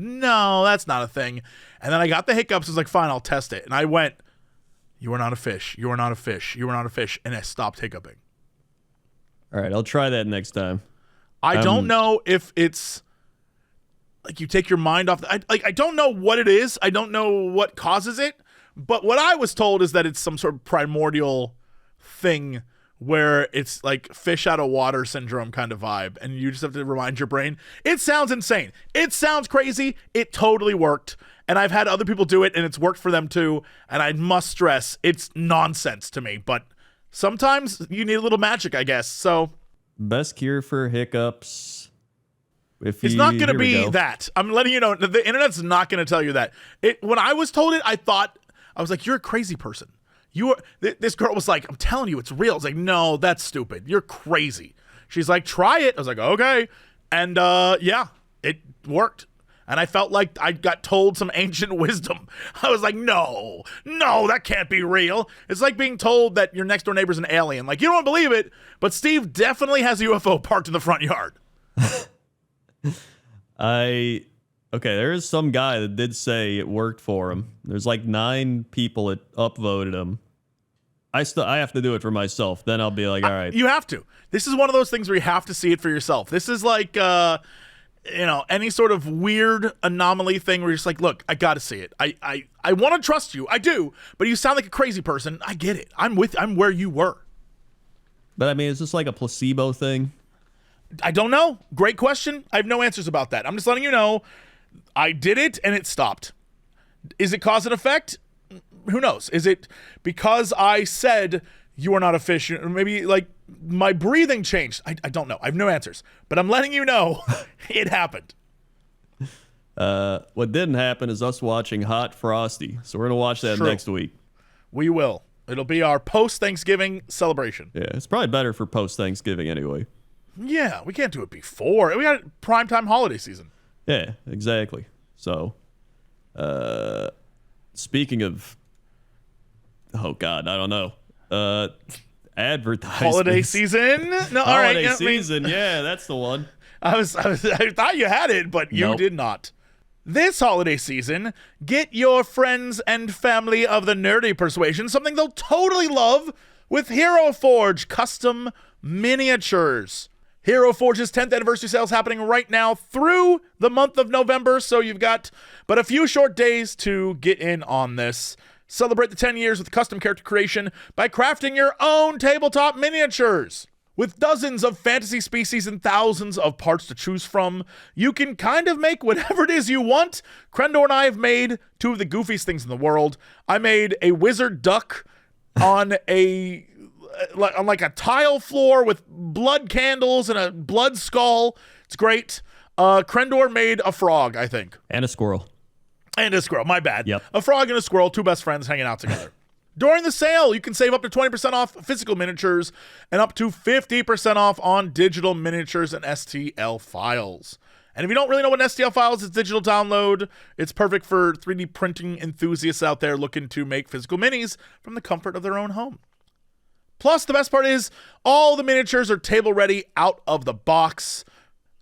that's not a thing. And then I got the hiccups. I was like, fine, I'll test it. And I went, you are not a fish. You are not a fish. You are not a fish. And I stopped hiccuping. All right, I'll try that next time. I don't know if it's like you take your mind off. I don't know what it is. I don't know what causes it. But what I was told is that it's some sort of primordial thing where it's like fish out of water syndrome kind of vibe, and you just have to remind your brain. It sounds insane. It sounds crazy. It totally worked, and I've had other people do it, and it's worked for them too, and I must stress, it's nonsense to me, but sometimes you need a little magic, I guess. So best cure for hiccups. It's not going to be that. I'm letting you know, the internet's not going to tell you that. When I was told it, I was like, you're a crazy person. This girl was like, I'm telling you, it's real. I was like, no, that's stupid. You're crazy. She's like, try it. I was like, okay. And yeah, it worked. And I felt like I got told some ancient wisdom. I was like, no, that can't be real. It's like being told that your next door neighbor's an alien. Like, you don't believe it, but Steve definitely has a UFO parked in the front yard. Okay, there is some guy that did say it worked for him. There's like 9 people that upvoted him. I have to do it for myself. Then I'll be like, all right. You have to. This is one of those things where you have to see it for yourself. This is like, any sort of weird anomaly thing where you're just like, look, I got to see it. I want to trust you. I do. But you sound like a crazy person. I get it. I'm where you were. But I mean, is this like a placebo thing? I don't know. Great question. I have no answers about that. I'm just letting you know. I did it and it stopped. Is it cause and effect? Who knows? Is it because I said you are not a fish? Or maybe like my breathing changed. I don't know. I have no answers. But I'm letting you know it happened. What didn't happen is us watching Hot Frosty. So we're going to watch that next week. We will. It'll be our post-Thanksgiving celebration. Yeah, it's probably better for post-Thanksgiving anyway. Yeah, we can't do it before. We got primetime holiday season. Yeah, exactly. So, speaking of, oh God, I don't know. Advertisements. Holiday season? No, all right. Holiday season, yeah, that's the one. I thought you had it, but you did not. This holiday season, get your friends and family of the nerdy persuasion something they'll totally love with Hero Forge custom miniatures. Hero Forge's 10th anniversary sale is happening right now through the month of November, so you've got but a few short days to get in on this. Celebrate the 10 years with custom character creation by crafting your own tabletop miniatures. With dozens of fantasy species and thousands of parts to choose from, you can kind of make whatever it is you want. Crendor and I have made 2 of the goofiest things in the world. I made a wizard duck on like a tile floor with blood candles and a blood skull. It's great. Crendor made a frog, I think. And a squirrel. And a squirrel, my bad. Yep. A frog and a squirrel, 2 best friends hanging out together. During the sale, you can save up to 20% off physical miniatures and up to 50% off on digital miniatures and STL files. And if you don't really know what an STL file is, it's digital download. It's perfect for 3D printing enthusiasts out there looking to make physical minis from the comfort of their own home. Plus, the best part is all the miniatures are table ready out of the box.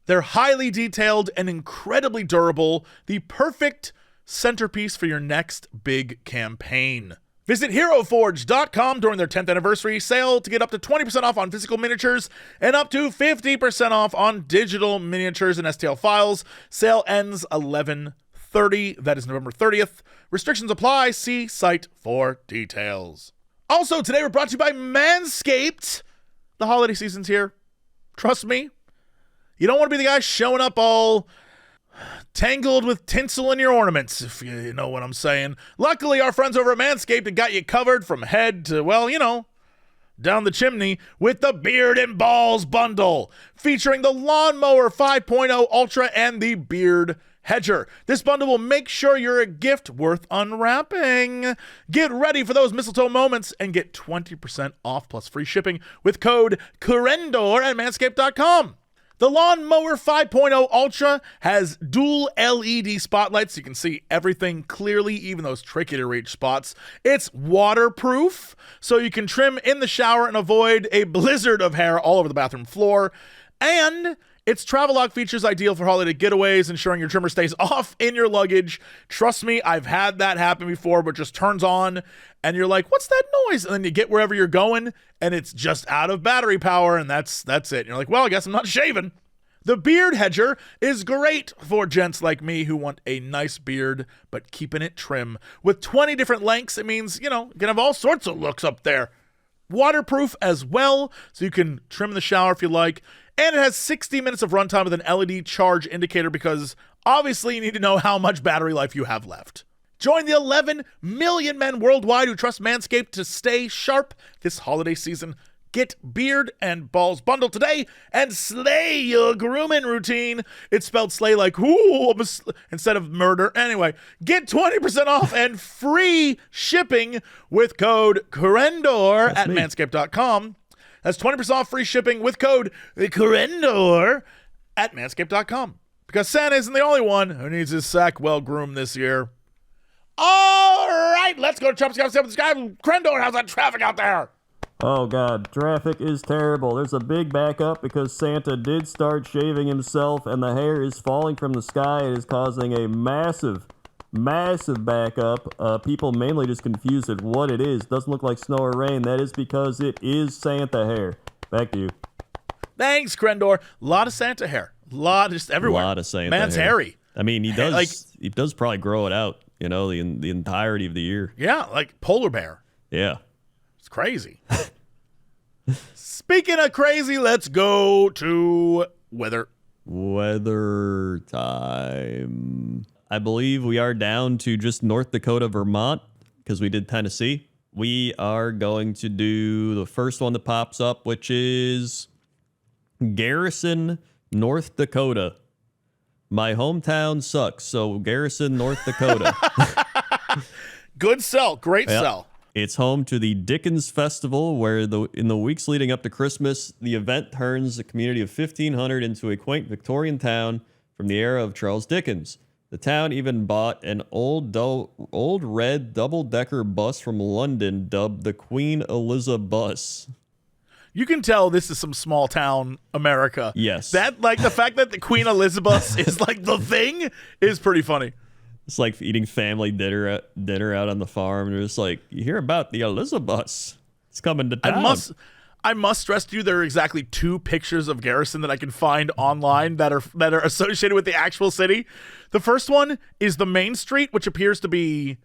They're highly detailed and incredibly durable, the perfect centerpiece for your next big campaign. Visit HeroForge.com during their 10th anniversary sale to get up to 20% off on physical miniatures and up to 50% off on digital miniatures and STL files. Sale ends 11/30. That is November 30th. Restrictions apply. See site for details. Also, today we're brought to you by Manscaped. The holiday season's here. Trust me. You don't want to be the guy showing up all tangled with tinsel in your ornaments, if you know what I'm saying. Luckily, our friends over at Manscaped have got you covered from head to, well, down the chimney with the Beard and Balls bundle, featuring the Lawnmower 5.0 Ultra and the Beard Hedger. This bundle will make sure you're a gift worth unwrapping. Get ready for those mistletoe moments and get 20% off plus free shipping with code Crendor at manscaped.com. The Lawnmower 5.0 Ultra has dual LED spotlights so you can see everything clearly, even those tricky to reach spots. It's waterproof, so you can trim in the shower and avoid a blizzard of hair all over the bathroom floor. And its travel lock features ideal for holiday getaways, ensuring your trimmer stays off in your luggage. Trust me, I've had that happen before, but just turns on and you're like, what's that noise? And then you get wherever you're going and it's just out of battery power and that's it. And you're like, well, I guess I'm not shaving. The Beard Hedger is great for gents like me who want a nice beard, but keeping it trim. With 20 different lengths, it means, you can have all sorts of looks up there. Waterproof as well, so you can trim in the shower if you like. And it has 60 minutes of runtime with an LED charge indicator because obviously you need to know how much battery life you have left. Join the 11 million men worldwide who trust Manscaped to stay sharp this holiday season. Get Beard and Balls bundle today and slay your grooming routine. It's spelled slay like, ooh, instead of murder. Anyway, get 20% off and free shipping with code Crendor at manscaped.com. That's 20% off free shipping with code Crendor at manscaped.com. Because Santa isn't the only one who needs his sack well groomed this year. All right, let's go to Trump Sky with Sky. Crendor, how's that traffic out there? Oh God, traffic is terrible. There's a big backup because Santa did start shaving himself and the hair is falling from the sky. It is causing a massive backup. People mainly just confused at what it is. Doesn't look like snow or rain. That is because it is Santa hair. Back to you. Thanks, Crendor. A lot of Santa hair. A lot, just everywhere. A lot of Santa Man's hair. hairy. I mean, he does probably grow it out, the entirety of the year. Yeah, like polar bear. Yeah. It's crazy. Speaking of crazy, let's go to weather. Weather time. I believe we are down to just North Dakota, Vermont, because we did Tennessee. We are going to do the first one that pops up, which is Garrison, North Dakota. My hometown sucks, so Garrison, North Dakota. Good sell. Great sell. It's home to the Dickens Festival, where in the weeks leading up to Christmas, the event turns a community of 1,500 into a quaint Victorian town from the era of Charles Dickens. The town even bought an old red double-decker bus from London dubbed the Queen Eliza bus. You can tell this is some small town America. Yes. That, like, the fact that the Queen Elizabeth is like the thing is pretty funny. It's like eating family dinner out on the farm. And it's like, you hear about the Elizabeth. It's coming to town. I must stress to you, there are exactly 2 pictures of Garrison that I can find online that are associated with the actual city. The first one is the main street, which appears to be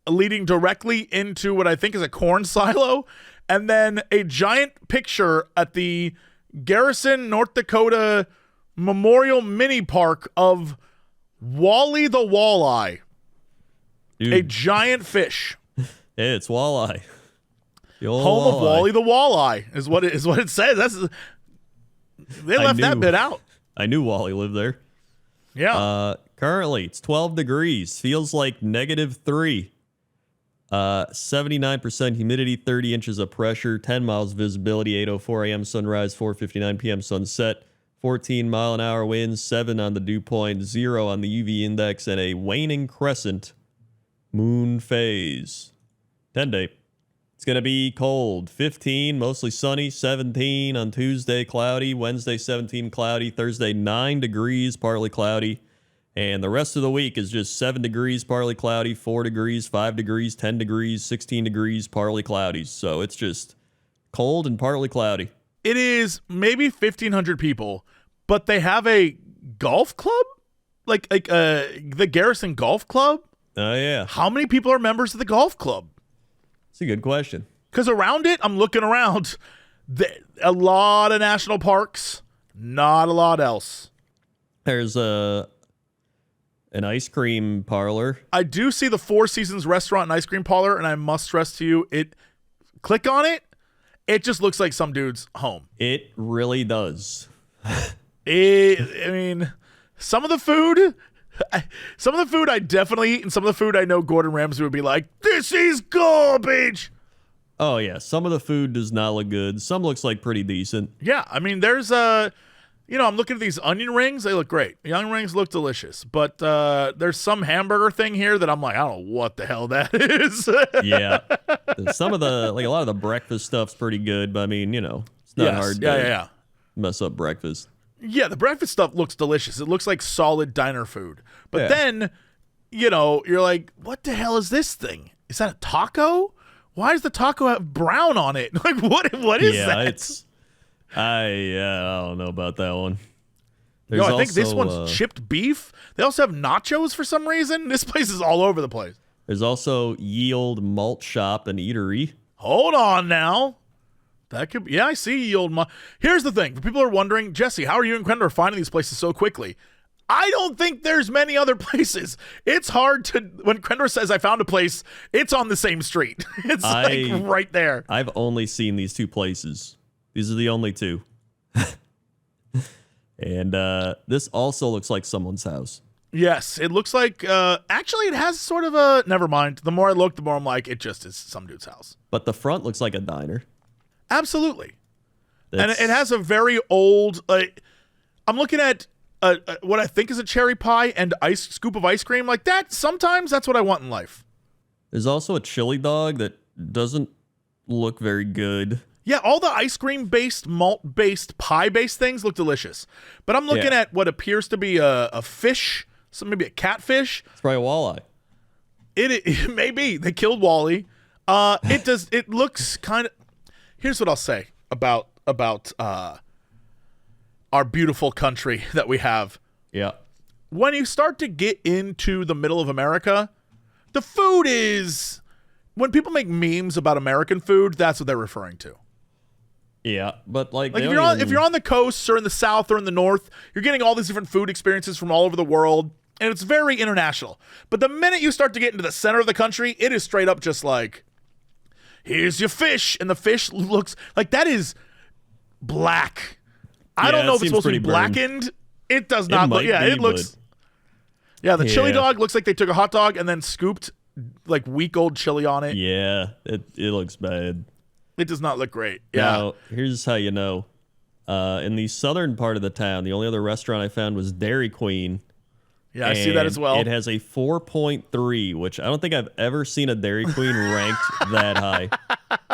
leading directly into what I think is a corn silo, and then a giant picture at the Garrison, North Dakota Memorial Mini Park of Wally the Walleye. Dude. A giant fish. Yeah, it's walleye. Home of Wally the Walleye is what it says. They left that bit out. I knew Wally lived there. Yeah. Currently, it's 12 degrees. Feels like -3. 79% humidity, 30 inches of pressure, 10 miles visibility, 8:04 a.m. sunrise, 4:59 p.m. sunset, 14 mile an hour winds, 7 on the dew point, 0 on the UV index, and a waning crescent moon phase. 10-day. It's going to be cold. 15, mostly sunny. 17 on Tuesday, cloudy. Wednesday, 17, cloudy. Thursday, 9 degrees, partly cloudy. And the rest of the week is just 7 degrees, partly cloudy, 4 degrees, 5 degrees, 10 degrees, 16 degrees, partly cloudy. So it's just cold and partly cloudy. It is maybe 1,500 people, but they have a golf club? Like the Garrison Golf Club? Oh, yeah. How many people are members of the golf club? It's a good question. Because around it, I'm looking around, a lot of national parks, not a lot else. There's An ice cream parlor. I do see the Four Seasons restaurant and ice cream parlor, and I must stress to you, click on it, it just looks like some dude's home. It really does. I mean, some of the food I definitely eat, and some of the food I know Gordon Ramsay would be like, this is garbage. Oh, yeah. Some of the food does not look good. Some looks like pretty decent. Yeah, I mean, there's I'm looking at these onion rings. They look great. The onion rings look delicious. But there's some hamburger thing here that I'm like, I don't know what the hell that is. Yeah. Some of a lot of the breakfast stuff's pretty good, but I mean, it's not hard to mess up breakfast. Yeah, the breakfast stuff looks delicious. It looks like solid diner food. But then, you're like, what the hell is this thing? Is that a taco? Why does the taco have brown on it? Like, what is that? I don't know about that one. I think this one's chipped beef. They also have nachos for some reason. This place is all over the place. There's also Yield Malt Shop and Eatery. Hold on now. That could be, I see Yield Malt. Here's the thing. For people who are wondering, Jesse, how are you and Crendor finding these places so quickly? I don't think there's many other places. It's hard to, when Crendor says I found a place, it's on the same street. It's like right there. I've only seen these two places. These are the only two. And this also looks like someone's house. Yes, it looks like, actually it has sort of a, never mind. The more I look, the more I'm like, it just is some dude's house. But the front looks like a diner. Absolutely. And it has a very old, I'm looking at what I think is a cherry pie and scoop of ice cream. Like that, sometimes that's what I want in life. There's also a chili dog that doesn't look very good. Yeah, all the ice cream-based, malt-based, pie-based things look delicious. But I'm looking at what appears to be a fish, maybe a catfish. It's probably a walleye. It may be. They killed Wally. It looks kind of... Here's what I'll say about our beautiful country that we have. Yeah. When you start to get into the middle of America, the food is... When people make memes about American food, that's what they're referring to. Yeah, but if you're on the coast or in the south or in the north, you're getting all these different food experiences from all over the world, and it's very international. But the minute you start to get into the center of the country, it is straight up just like, here's your fish, and the fish looks like that is black. I don't know if it's supposed to be blackened. It does not look. Yeah, it looks. Yeah, the chili dog looks like they took a hot dog and then scooped like week-old chili on it. Yeah, it looks bad. It does not look great. Yeah. Now, here's how you know. In the southern part of the town, the only other restaurant I found was Dairy Queen. Yeah, I see that as well. It has a 4.3, which I don't think I've ever seen a Dairy Queen ranked that high.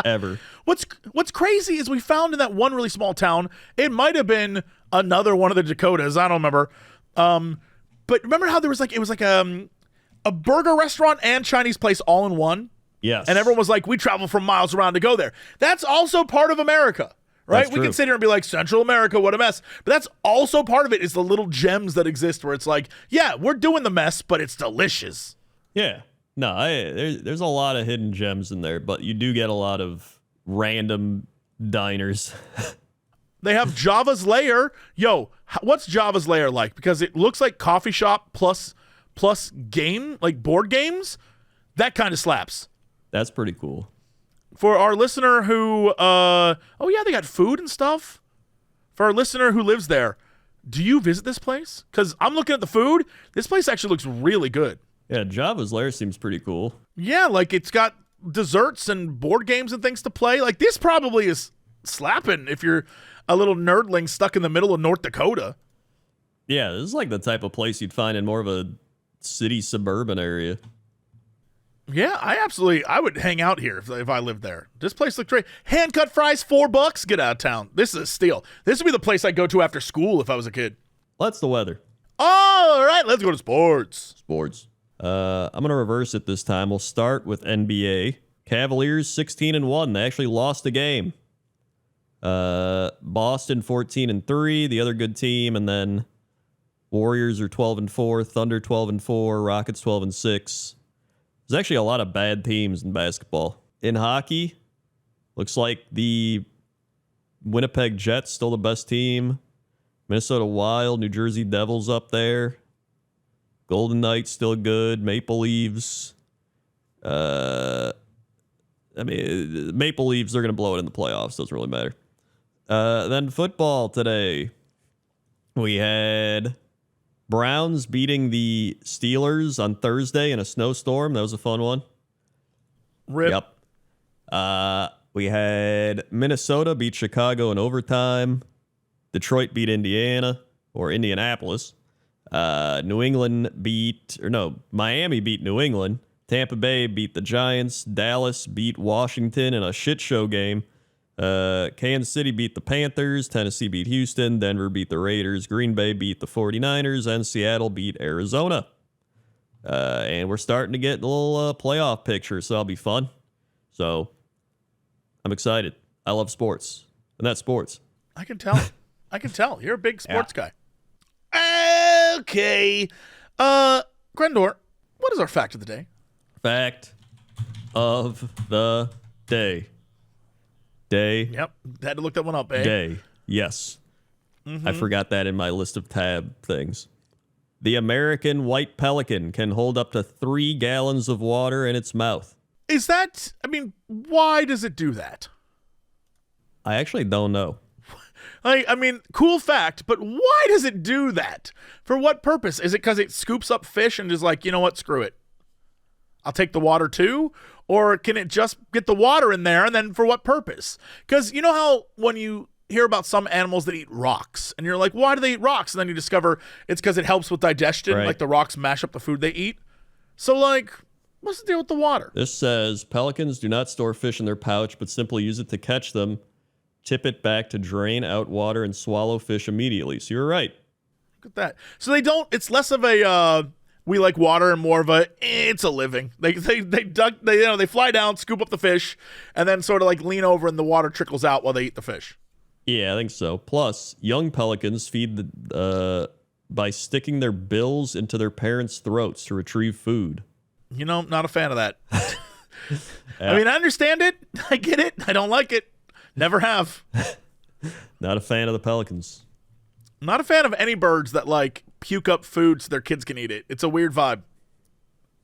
Ever. What's crazy is we found in that one really small town, it might have been another one of the Dakotas. I don't remember. But remember how there was it was like a burger restaurant and Chinese place all in one? Yes. And everyone was like, we travel from miles around to go there. That's also part of America, right? That's we true. can sit here and be like, Central America, what a mess. But that's also part of it is the little gems that exist where it's like, yeah, we're doing the mess, but it's delicious. Yeah. No, there's a lot of hidden gems in there, but you do get a lot of random diners. They have Java's Lair. Yo, what's Java's Lair like? Because it looks like coffee shop plus game, like board games. That kind of slaps. That's pretty cool. For our listener who, they got food and stuff. For our listener who lives there, do you visit this place? Because I'm looking at the food. This place actually looks really good. Yeah, Java's Lair seems pretty cool. Yeah, like it's got desserts and board games and things to play. Like this probably is slapping if you're a little nerdling stuck in the middle of North Dakota. Yeah, this is like the type of place you'd find in more of a city suburban area. Yeah, I would hang out here if I lived there. This place looked great. Hand-cut fries, $4. Get out of town. This is a steal. This would be the place I'd go to after school if I was a kid. That's the weather. All right, let's go to sports. I'm going to reverse it this time. We'll start with NBA. Cavaliers 16-1. They actually lost a game. Boston 14-3, the other good team, and then Warriors are 12-4, Thunder 12-4, Rockets 12-6. There's actually a lot of bad teams in basketball. In hockey, looks like the Winnipeg Jets still the best team. Minnesota Wild, New Jersey Devils up there. Golden Knights still good. Maple Leafs. Maple Leafs are going to blow it in the playoffs. Doesn't really matter. Then football today. We had Browns beating the Steelers on Thursday in a snowstorm. That was a fun one. Rip. Yep. We had Minnesota beat Chicago in overtime. Detroit beat Indianapolis. Miami beat New England. Tampa Bay beat the Giants. Dallas beat Washington in a shit show game. Kansas City beat the Panthers. Tennessee beat Houston. Denver beat the Raiders. Green Bay beat the 49ers. And Seattle beat Arizona. And we're starting to get a little playoff picture, so that'll be fun. So I'm excited. I love sports. And that's sports. I can tell. You're a big sports guy. Okay. Crendor, what is our fact of the day? Fact of the day. Yep. Had to look that one up, eh? Day. Yes. I forgot that in my list of tab things. The American white pelican can hold up to 3 gallons of water in its mouth. Why does it do that? I actually don't know. Cool fact, but why does it do that? For what purpose? Is it because it scoops up fish and is like, you know what, screw it. I'll take the water too? Or can it just get the water in there and then for what purpose? Because you know how when you hear about some animals that eat rocks and you're like, why do they eat rocks? And then you discover it's because it helps with digestion, right. Like the rocks mash up the food they eat. So what's the deal with the water? This says pelicans do not store fish in their pouch, but simply use it to catch them, tip it back to drain out water, and swallow fish immediately. So you're right. Look at that. So it's less of a we like water and more of a it's a living. They fly down, scoop up the fish, and then sort of like lean over and the water trickles out while they eat the fish. Yeah, I think so. Plus, young pelicans feed by sticking their bills into their parents' throats to retrieve food. Not a fan of that. Yeah. I understand it. I get it. I don't like it. Never have. Not a fan of the pelicans. Not a fan of any birds that puke up food so their kids can eat it. It's a weird vibe.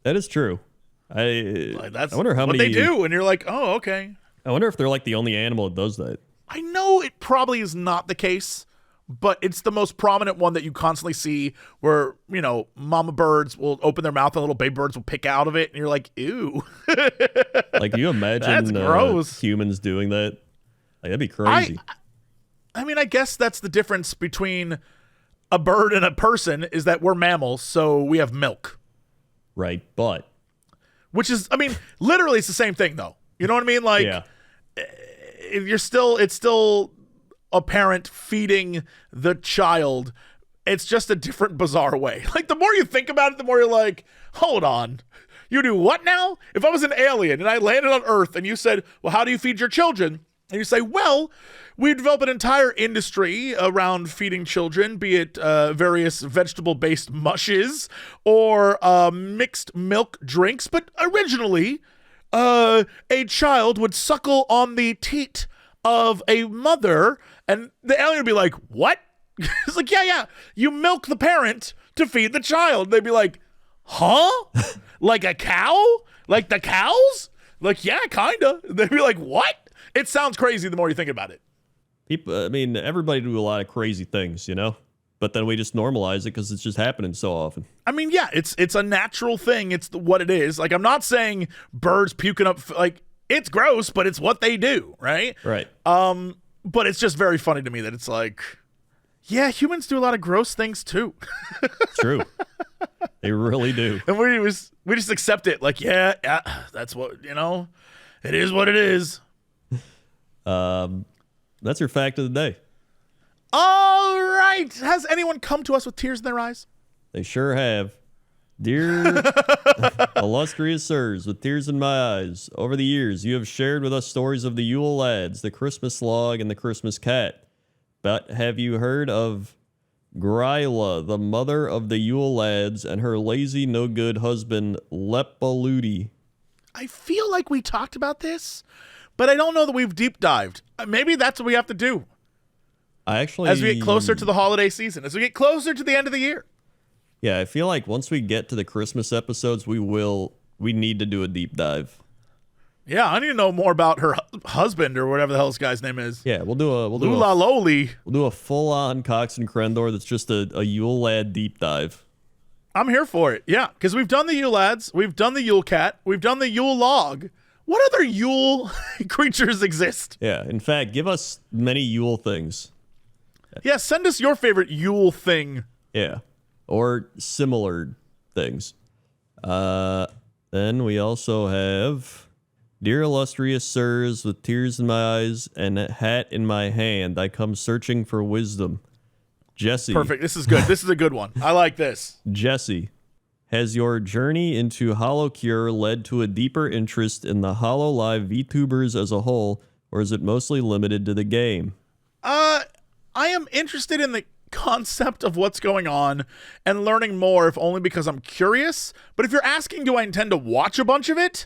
That is true. I wonder how what many they do, and you're like, oh, okay. I wonder if they're the only animal that does that. I know it probably is not the case, but it's the most prominent one that you constantly see where, mama birds will open their mouth and little baby birds will pick out of it, and you're like, ew. Can you imagine That's gross. Humans doing that? That'd be crazy. I guess that's the difference between a bird and a person is that we're mammals, so we have milk. Right, but. Which is, literally it's the same thing, though. You know what I mean? Yeah. It's still a parent feeding the child. It's just a different, bizarre way. The more you think about it, the more you're like, hold on. You do what now? If I was an alien and I landed on Earth and you said, well, how do you feed your children? And you say, well, we develop an entire industry around feeding children, be it various vegetable-based mushes or mixed milk drinks. But originally, a child would suckle on the teat of a mother, and the alien would be like, what? It's like, yeah. You milk the parent to feed the child. They'd be like, huh? Like a cow? Like the cows? Yeah, kind of. They'd be like, what? It sounds crazy the more you think about it. People, everybody do a lot of crazy things, but then we just normalize it because it's just happening so often. Yeah, it's a natural thing. It's what it is. I'm not saying birds puking up, it's gross, but it's what they do, right? Right. But it's just very funny to me that it's yeah, humans do a lot of gross things too. True. They really do. And we just accept it. Yeah, that's what, it is what it is. That's your fact of the day. All right. Has anyone come to us with tears in their eyes? They sure have. Dear illustrious sirs, with tears in my eyes, over the years you have shared with us stories of the Yule lads, the Christmas log, and the Christmas cat. But have you heard of Gryla, the mother of the Yule lads, and her lazy, no-good husband, Lepaludi? I feel like we talked about this, but I don't know that we've deep dived. Maybe that's what we have to do. As we get closer to the holiday season, as we get closer to the end of the year. Yeah, I feel like once we get to the Christmas episodes, we need to do a deep dive. Yeah, I need to know more about her husband or whatever the hell this guy's name is. Yeah, we'll do a full-on Cox and Crendor that's just a Yule Lad deep dive. I'm here for it. Yeah, because we've done the Yule Lads, we've done the Yule Cat, we've done the Yule Log. What other Yule creatures exist? Yeah, in fact, give us many Yule things. Yeah, send us your favorite Yule thing. Yeah, or similar things. Then we also have, dear illustrious sirs, with tears in my eyes and a hat in my hand, I come searching for wisdom. Jesse. Perfect. This is good. This is a good one. I like this. Jesse, has your journey into HoloCure led to a deeper interest in the HoloLive VTubers as a whole, or is it mostly limited to the game? I am interested in the concept of what's going on and learning more, if only because I'm curious. But if you're asking, do I intend to watch a bunch of it?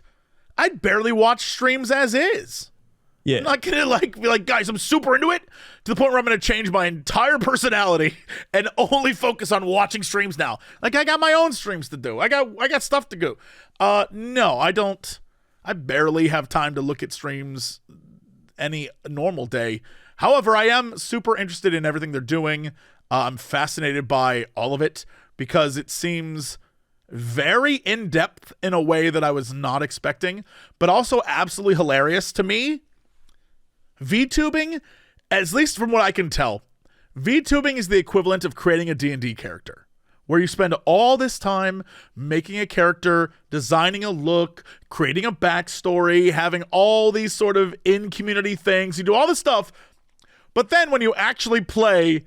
I'd barely watch streams as is. Yeah. I'm not gonna be like, guys, I'm super into it to the point where I'm gonna change my entire personality and only focus on watching streams now. Like, I got my own streams to do. I got stuff to do. No, I don't. I barely have time to look at streams any normal day. However, I am super interested in everything they're doing. I'm fascinated by all of it because it seems very in-depth in a way that I was not expecting, but also absolutely hilarious to me. VTubing, at least from what I can tell, VTubing is the equivalent of creating a D&D character, where you spend all this time making a character, designing a look, creating a backstory, having all these sort of in-community things. You do all this stuff, but then when you actually play,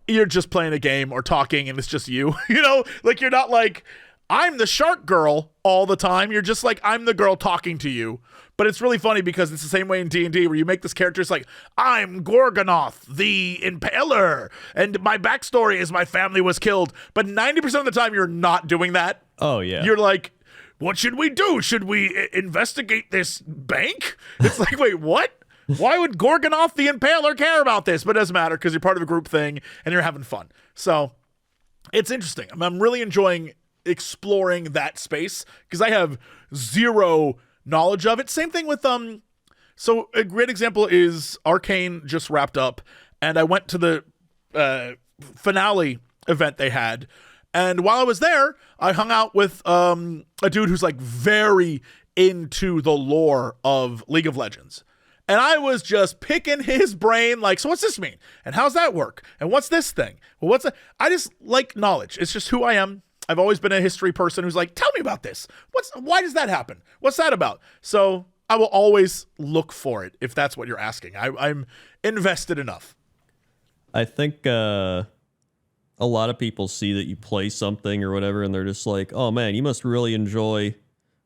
you're just playing a game or talking and it's just you. You know, like, you're not like, I'm the shark girl all the time. You're just like, I'm the girl talking to you. But it's really funny because it's the same way in D&D where you make this character. It's like, I'm Gorgonoth, the Impaler, and my backstory is my family was killed. But 90% of the time, you're not doing that. Oh, yeah. You're like, what should we do? Should we investigate this bank? It's like, wait, what? Why would Gorgonoth the Impaler care about this? But it doesn't matter because you're part of a group thing and you're having fun. So it's interesting. I'm really enjoying exploring that space because I have zero knowledge of it. Same thing with so a great example is Arcane just wrapped up, and I went to the finale event they had, and while I was there, I hung out with a dude who's like very into the lore of League of Legends. And I was just picking his brain, like, so what's this mean? And how's that work? And what's this thing? Well, what's that? I just like knowledge. It's just who I am. I've always been a history person who's like, tell me about this. Why does that happen? What's that about? So I will always look for it if that's what you're asking. I'm invested enough. I think a lot of people see that you play something or whatever, and they're just like, oh man, you must really enjoy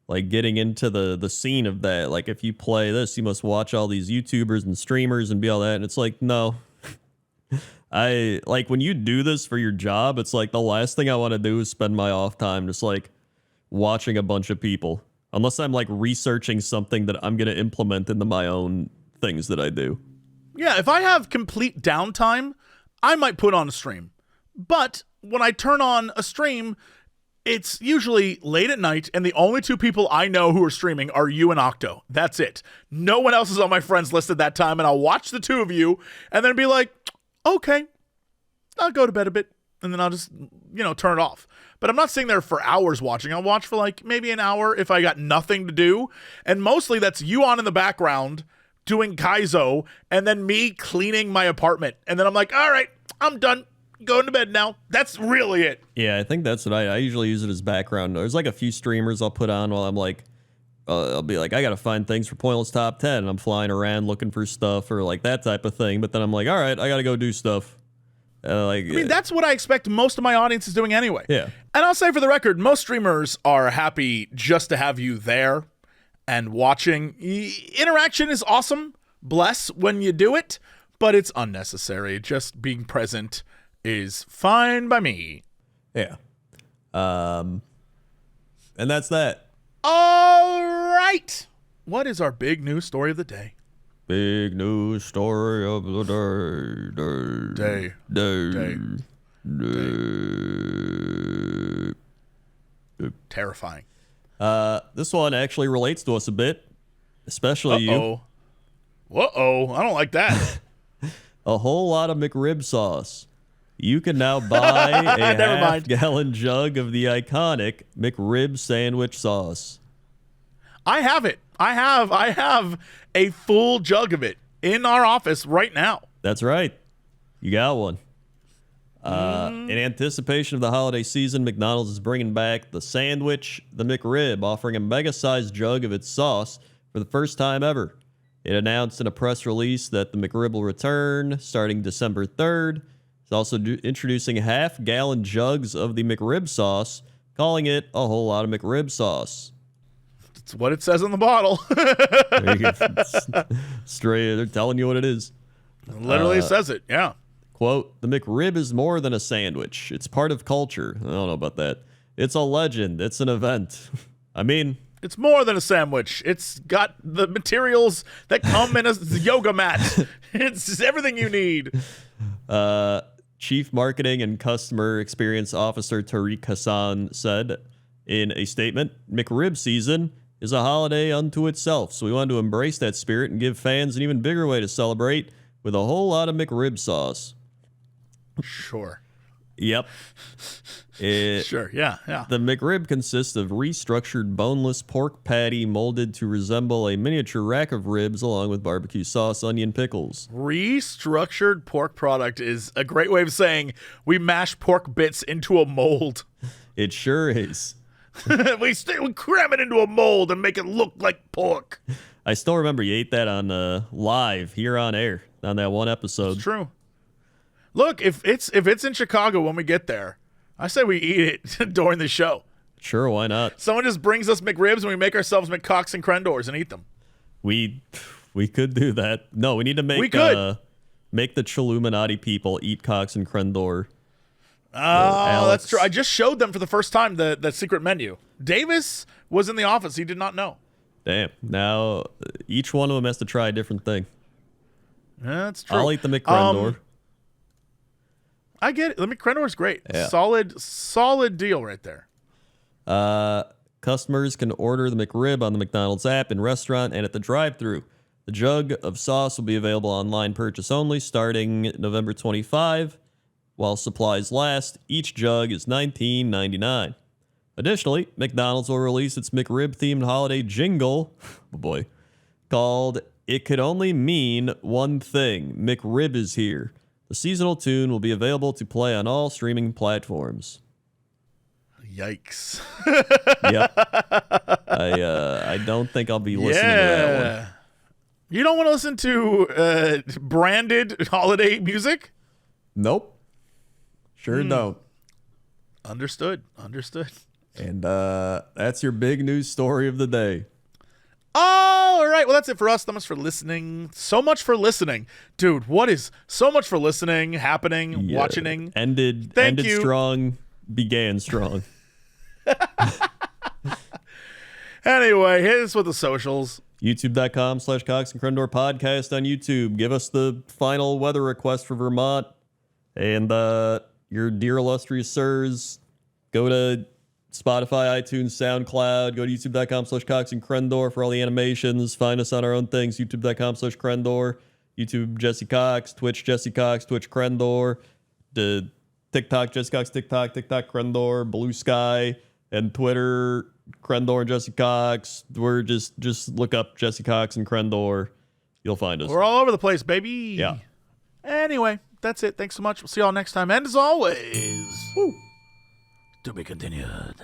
like getting into the scene of that. Like, if you play this, you must watch all these YouTubers and streamers and be all that. And it's like, no. I like, when you do this for your job, it's like the last thing I want to do is spend my off time just like watching a bunch of people, unless I'm like researching something that I'm going to implement into my own things that I do. Yeah, if I have complete downtime, I might put on a stream. But when I turn on a stream, it's usually late at night, and the only two people I know who are streaming are you and Octo. That's it. No one else is on my friends list at that time, and I'll watch the two of you and then be like, okay, I'll go to bed a bit, and then I'll just, turn it off. But I'm not sitting there for hours watching. I'll watch for like maybe an hour if I got nothing to do, and mostly that's you on in the background doing Kaizo, and then me cleaning my apartment, and then I'm like, all right, I'm done. Going to bed now. That's really it. Yeah, I think that's what I usually use it as background. There's like a few streamers I'll put on while I'm like, I'll be like, I gotta find things for Pointless Top 10, and I'm flying around looking for stuff or like that type of thing. But then I'm like, all right, I gotta go do stuff. That's what I expect most of my audience is doing anyway. Yeah. And I'll say for the record, most streamers are happy just to have you there and watching. Interaction is awesome. Bless when you do it, but it's unnecessary. Just being present is fine by me. Yeah. And that's that. All right. What is our big news story of the day? Big news story of the day. Day. terrifying. This one actually relates to us a bit, especially you. Uh-oh. I don't like that. A whole lot of McRib sauce. You can now buy a half-gallon jug of the iconic McRib sandwich sauce. I have it. I have a full jug of it in our office right now. That's right. You got one. In anticipation of the holiday season, McDonald's is bringing back the sandwich, the McRib, offering a mega-sized jug of its sauce for the first time ever. It announced in a press release that the McRib will return starting December 3rd. It's also introducing half-gallon jugs of the McRib sauce, calling it a whole lot of McRib sauce. It's what it says on the bottle. Straight, they're telling you what it is. It literally says it, yeah. Quote, the McRib is more than a sandwich. It's part of culture. I don't know about that. It's a legend. It's an event. I mean... It's more than a sandwich. It's got the materials that come in a yoga mat. It's everything you need. Chief Marketing and Customer Experience Officer Tariq Hassan said in a statement, McRib season is a holiday unto itself, so we wanted to embrace that spirit and give fans an even bigger way to celebrate with a whole lot of McRib sauce. Sure. Yep. Sure, yeah. The McRib consists of restructured boneless pork patty molded to resemble a miniature rack of ribs along with barbecue sauce, onion, pickles. Restructured pork product is a great way of saying we mash pork bits into a mold. It sure is. we cram it into a mold and make it look like pork. I still remember you ate that on live here on air on that one episode. It's true. Look, if it's in Chicago when we get there, I say we eat it during the show. Sure, why not? Someone just brings us McRibs and we make ourselves McCocks and Crendors and eat them. We could do that. No, we need to make make the Chilluminati people eat Cox and Crendor. Oh, that's true. I just showed them for the first time the secret menu. Davis was in the office. He did not know. Damn. Now each one of them has to try a different thing. That's true. I'll eat the McCrendor. I get it. The McCrendor is great. Yeah. Solid deal right there. Customers can order the McRib on the McDonald's app, in restaurant, and at the drive-thru. The jug of sauce will be available online purchase only starting November 25. While supplies last, each jug is $19.99. Additionally, McDonald's will release its McRib-themed holiday jingle, oh boy, called It Could Only Mean One Thing, McRib is Here. The seasonal tune will be available to play on all streaming platforms. Yikes. Yep. I don't think I'll be listening to that one. You don't want to listen to branded holiday music? Nope. Sure don't. Understood. And that's your big news story of the day. All right. Well, that's it for us. So much for listening. Dude, what is so much for listening, happening, watching? Ended strong, began strong. Anyway, hit us with the socials. YouTube.com/Cox and Crendor podcast on YouTube. Give us the final weather request for Vermont. And your dear illustrious sirs, go to Spotify, iTunes, SoundCloud. Go to youtube.com/Cox and Crendor for all the animations. Find us on our own things, youtube.com/Crendor, YouTube Jesse Cox, Twitch Jesse Cox, Twitch Crendor, the TikTok Jesse Cox, TikTok Crendor, Blue Sky, and Twitter Crendor and Jesse Cox. We're just look up Jesse Cox and Crendor. You'll find us. We're all over the place, baby. Yeah. Anyway, that's it. Thanks so much. We'll see y'all next time. And as always, to be continued.